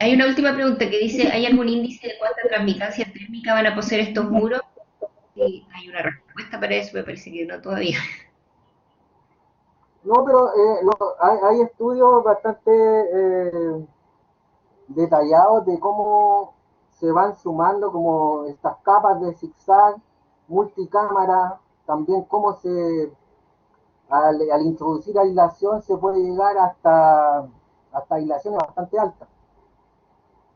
hay una última pregunta que dice, ¿hay algún índice de cuánta transmitancia térmica van a poseer estos muros? Sí, hay una respuesta para eso, me parece que no todavía. No, pero hay estudios bastante detallados de cómo se van sumando como estas capas de zigzag, multicámara, también cómo al introducir aislación se puede llegar hasta aislaciones bastante altas,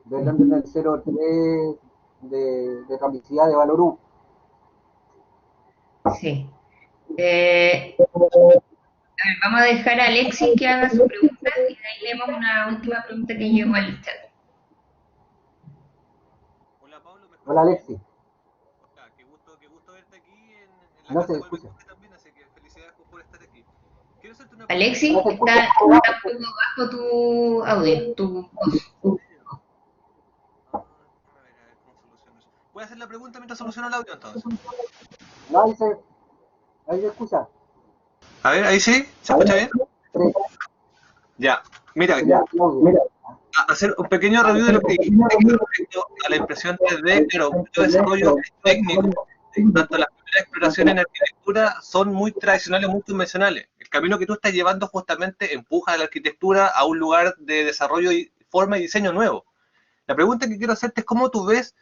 del orden del 0,3 de transmisividad de valor U. Sí. A ver, vamos a dejar a Alexis que haga su pregunta y de ahí leemos una última pregunta que llegó al chat. Hola Pablo, ¿me Hola escuchas bien? Alexi, Hola, qué gusto verte aquí en la no se casa con el escucha. Benjamín también, así que felicidades por estar aquí. Quiero hacerte una pregunta. No Alexis, se escucha. está un poco bajo tu audio, tu voz. ¿En serio? Déjame ver, a ver cómo soluciono eso. Voy a hacer la pregunta mientras soluciono el audio entonces. No, dice, Ahí se escucha. A ver, ahí sí, ¿se escucha bien? Sí, Ya, mira, ya, Claudio. hacer un pequeño review de lo que dijiste respecto a la impresión 3D, claro, mucho desarrollo técnico, tanto las primeras exploraciones en arquitectura son muy tradicionales, muy convencionales. El camino que tú estás llevando justamente empuja a la arquitectura a un lugar de desarrollo y forma y diseño nuevo. La pregunta que quiero hacerte es cómo tú ves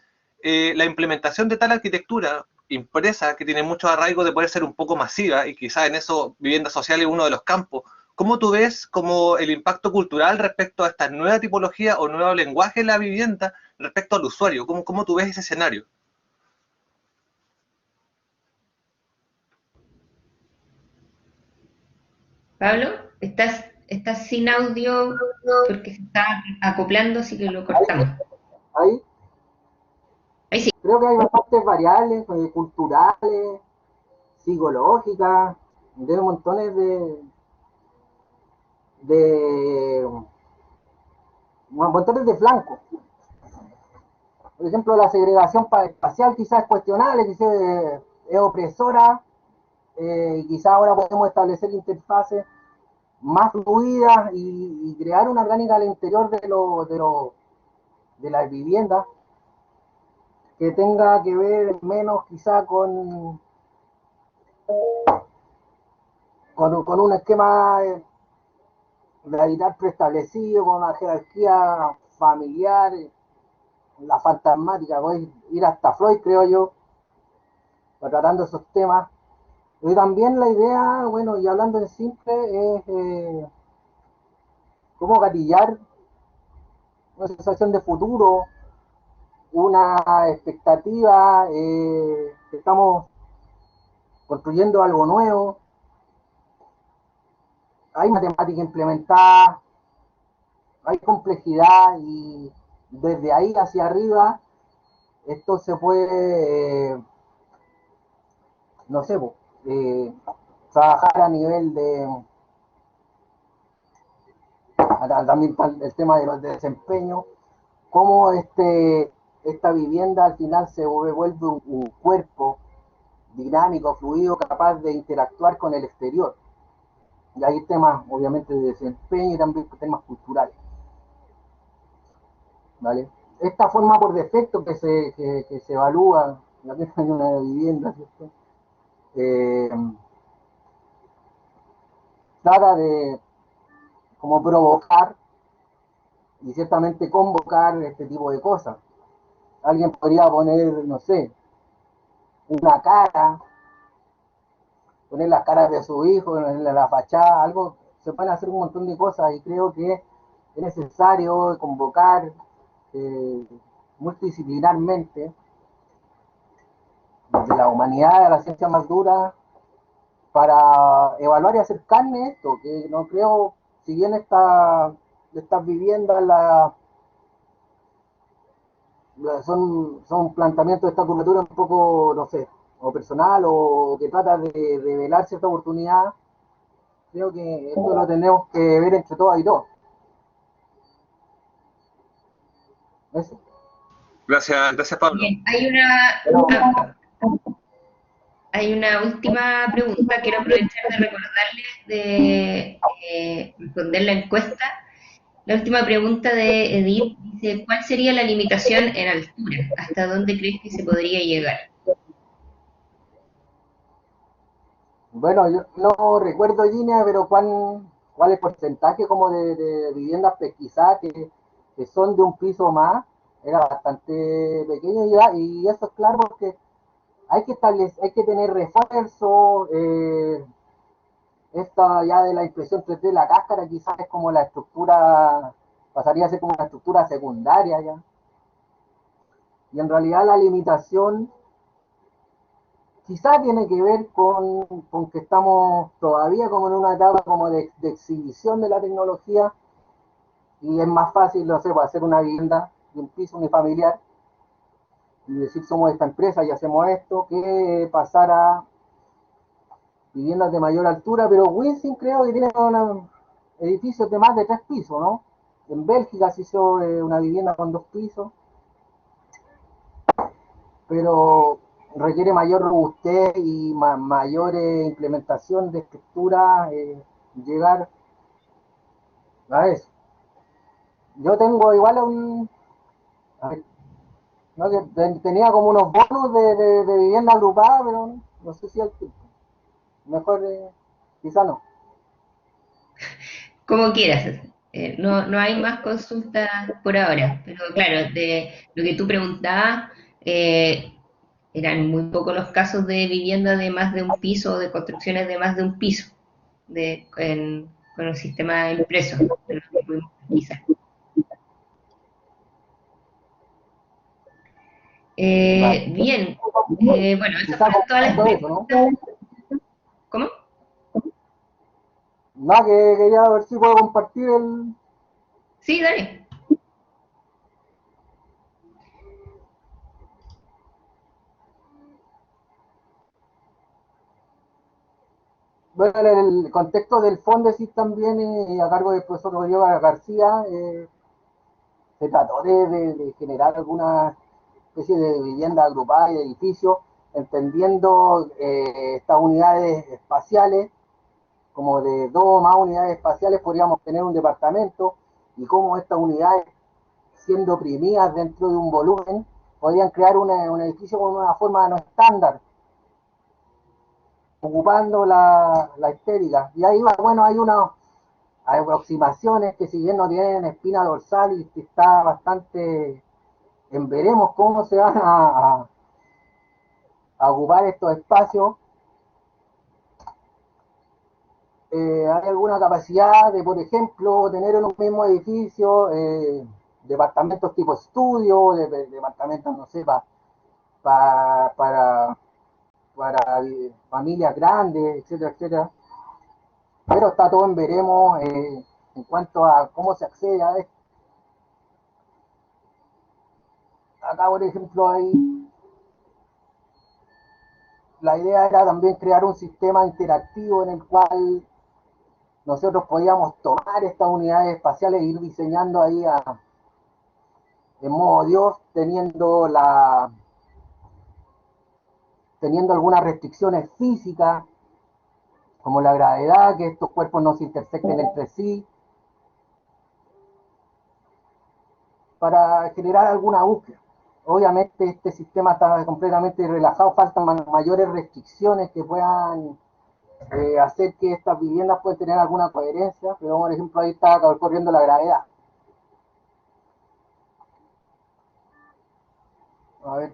la implementación de tal arquitectura impresa que tiene mucho arraigo de poder ser un poco masiva y quizás en eso vivienda social es uno de los campos. ¿Cómo tú ves como el impacto cultural respecto a esta nueva tipología o nuevo lenguaje de la vivienda respecto al usuario? ¿Cómo tú ves ese escenario? Pablo, estás sin audio porque se está acoplando, así que lo Ahí, cortamos. ahí Ahí sí. creo que hay bastantes variables culturales, psicológicas, de montones de montones de flancos. Por ejemplo, la segregación espacial quizás es cuestionable, quizás es opresora, quizás ahora podemos establecer interfaces más fluidas y crear una orgánica al interior de las viviendas que tenga que ver menos quizá con un esquema de habitar preestablecido, con una jerarquía familiar, la fantasmática, voy a ir hasta Freud, creo yo, tratando esos temas. Y también la idea, bueno, y hablando en simple, es cómo gatillar una sensación de futuro, una expectativa, que estamos construyendo algo nuevo, hay matemática implementada, hay complejidad y desde ahí hacia arriba esto se puede, no sé, eh, trabajar a nivel también el tema de desempeño, cómo esta vivienda al final se vuelve un cuerpo dinámico, fluido, capaz de interactuar con el exterior. Y hay temas, obviamente, de desempeño y también temas culturales. ¿Vale? Esta forma por defecto que se evalúa la que hay una vivienda, ¿cierto? Eh, trata de como provocar y ciertamente convocar este tipo de cosas. Alguien podría poner, no sé, una cara, poner las caras de su hijo en la fachada, algo, se pueden hacer un montón de cosas y creo que es necesario convocar eh, multidisciplinarmente de la humanidad a la ciencia más dura para evaluar y hacer carne esto, que no creo, si bien estas viviendas son planteamientos de esta curvatura un poco, no sé, o personal o que trata de revelar cierta oportunidad, creo que esto lo tenemos que ver entre todas y todos. Eso. Gracias Pablo. Bien, hay una última pregunta. Quiero aprovechar de recordarles de responder la encuesta. La última pregunta de Edith dice, ¿cuál sería la limitación en altura? ¿Hasta dónde crees que se podría llegar? Bueno, yo no recuerdo línea, pero cuál es el porcentaje como de viviendas pesquisadas que son de un piso más, era bastante pequeño y eso es claro porque hay que tener refuerzo, esta ya de la impresión 3D, la cáscara quizás es como la estructura, pasaría a ser como una estructura secundaria ya. Y en realidad la limitación quizá tiene que ver con que estamos todavía como en una etapa como de exhibición de la tecnología y es más fácil, no sé, hacer una vivienda de un piso unifamiliar y decir somos esta empresa y hacemos esto, que pasar a viviendas de mayor altura, pero Winsing creo que tiene edificios de más de 3 pisos, ¿no? En Bélgica se hizo una vivienda con 2 pisos, pero requiere mayor robustez y mayor implementación de estructura, llegar a eso. Yo tengo igual a ver, ¿no? Que tenía como unos bonos de vivienda agrupada, pero no sé si al tiempo. Mejor, quizá no. Como quieras. No hay más consultas por ahora, pero claro, de lo que tú preguntabas, eran muy pocos los casos de vivienda de más de un piso o de construcciones de más de un piso con el sistema impreso, de lo que pudimos revisar. Vale. Bien, bueno, esas Quizá fueron todas las todo eso, ¿no? preguntas. ¿Cómo? Nada, que quería ver si puedo compartir Sí, dale. bueno, en el contexto del Fondesit también, a cargo del profesor Rodrigo García, se trató de generar alguna especie de vivienda agrupada y de edificios, entendiendo estas unidades espaciales, como de 2 o más unidades espaciales podríamos tener un departamento, y cómo estas unidades, siendo oprimidas dentro de un volumen, podrían crear un edificio con una forma no estándar, ocupando la estética. Y ahí, bueno, hay unas aproximaciones que si bien no tienen espina dorsal y está bastante en veremos cómo se van a ocupar estos espacios, hay alguna capacidad de, por ejemplo, tener en un mismo edificio departamentos tipo estudio, departamentos, no sé, para familias grandes, etcétera, etcétera. Pero está todo en veremos en cuanto a cómo se accede a esto. Acá, por ejemplo, hay la idea era también crear un sistema interactivo en el cual nosotros podíamos tomar estas unidades espaciales e ir diseñando ahí en modo Dios, teniendo algunas restricciones físicas, como la gravedad, que estos cuerpos no se intersecten entre sí, para generar alguna búsqueda. Obviamente este sistema está completamente relajado, faltan mayores restricciones que puedan hacer que estas viviendas puedan tener alguna coherencia, pero por ejemplo ahí está corriendo la gravedad. A ver.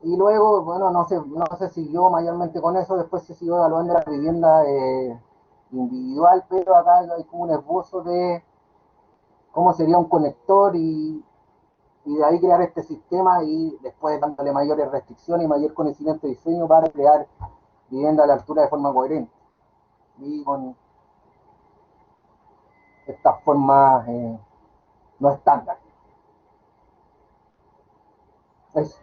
Y luego, bueno, no se siguió mayormente con eso, después se siguió evaluando la vivienda individual, pero acá hay como un esbozo de cómo sería un conector y de ahí crear este sistema y después dándole mayores restricciones y mayor conocimiento de diseño para crear vivienda a la altura de forma coherente y con estas formas no estándar. Eso.